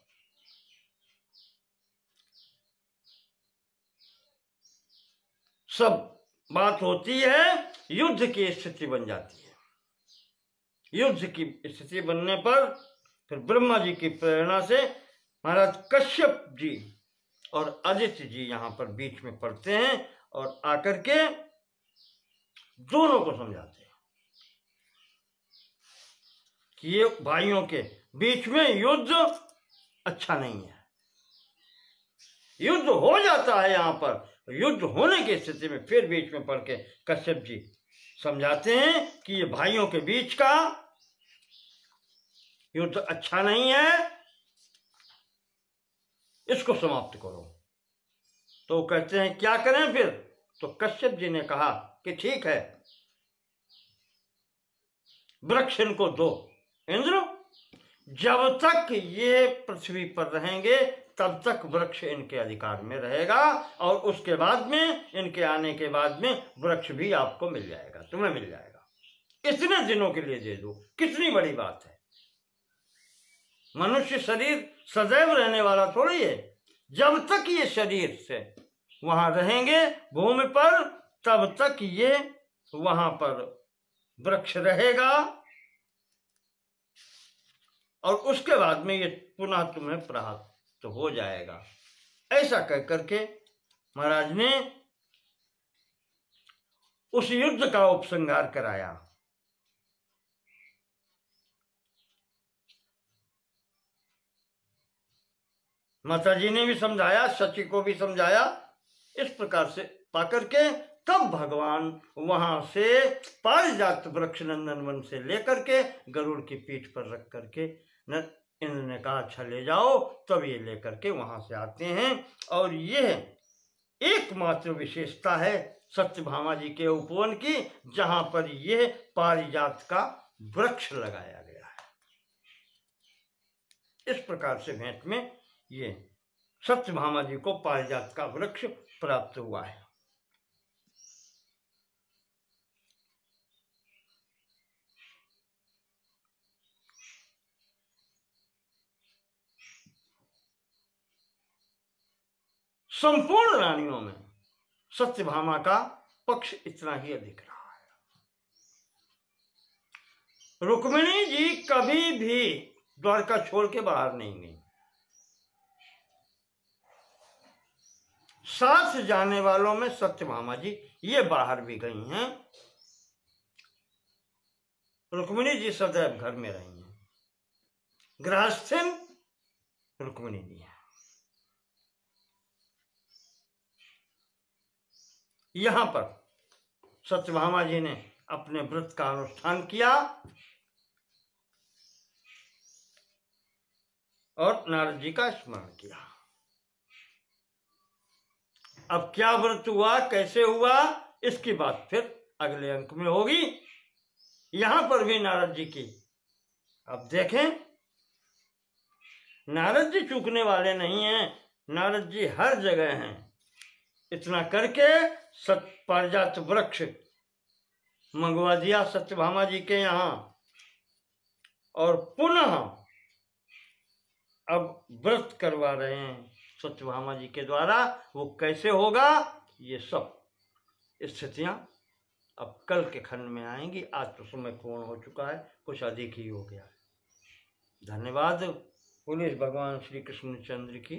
सब बात होती है, युद्ध की स्थिति बन जाती है। युद्ध की स्थिति बनने पर फिर ब्रह्मा जी की प्रेरणा से महाराज कश्यप जी और आदित्य जी यहां पर बीच में पड़ते हैं और आकर के दोनों को समझाते हैं कि ये भाइयों के बीच में युद्ध अच्छा नहीं है। युद्ध हो जाता है यहां पर, युद्ध होने की स्थिति में फिर बीच में पड़ के कश्यप जी समझाते हैं कि ये भाइयों के बीच का युद्ध अच्छा नहीं है, इसको समाप्त करो। तो कहते हैं क्या करें फिर? तो कश्यप जी ने कहा कि ठीक है, वृक्ष इनको दो। इंद्र, जब तक ये पृथ्वी पर रहेंगे तब तक वृक्ष इनके अधिकार में रहेगा, और उसके बाद में, इनके आने के बाद में वृक्ष भी आपको मिल जाएगा, तुम्हें मिल जाएगा। इतने दिनों के लिए दे दो, कितनी बड़ी बात है। मनुष्य शरीर सदैव रहने वाला थोड़ी है, जब तक ये शरीर से वहां रहेंगे भूमि पर, तब तक ये वहां पर वृक्ष रहेगा, और उसके बाद में ये पुनः तुम्हें प्राप्त हो जाएगा। ऐसा कह करके महाराज ने उस युद्ध का उपसंहार कराया। माता जी ने भी समझाया, सची को भी समझाया। इस प्रकार से पाकर के तब भगवान वहां से पारिजात वृक्ष नंदन वन से लेकर के गरुड़ की पीठ पर रख करके इंद्र ने कहा अच्छा ले जाओ। तब ये लेकर के वहां से आते हैं, और यह एकमात्र विशेषता है सत्यभामा जी के उपवन की, जहां पर यह पारिजात का वृक्ष लगाया गया है। इस प्रकार से भेंट में ये सत्यभामा जी को पारिजात का वृक्ष प्राप्त हुआ है। संपूर्ण रानियों में सत्यभामा का पक्ष इतना ही अधिक रहा है। रुक्मिणी जी कभी भी द्वारका छोड़ के बाहर नहीं गई। साथ जाने वालों में सत्यभामा जी ये बाहर भी गई हैं। रुक्मिणी जी सदैव घर में रही हैं। गृहस्थिन रुक्मिणी जी है। यहां पर सत्यभामा जी ने अपने व्रत का अनुष्ठान किया और नारद जी का स्मरण किया। अब क्या व्रत हुआ, कैसे हुआ, इसकी बात फिर अगले अंक में होगी। यहां पर भी नारद जी की, अब देखें, नारद जी चूकने वाले नहीं हैं। नारद जी हर जगह हैं। इतना करके पारिजात वृक्ष मंगवा दिया सत्यभामा जी के यहां, और पुनः अब व्रत करवा रहे हैं सत्यभामा जी के द्वारा। वो कैसे होगा, ये सब स्थितियां अब कल के खंड में आएंगी। आज तो समय पूर्ण हो चुका है, कुछ अधिक ही हो गया है। धन्यवाद। पुलिस भगवान श्री कृष्णचंद्र की।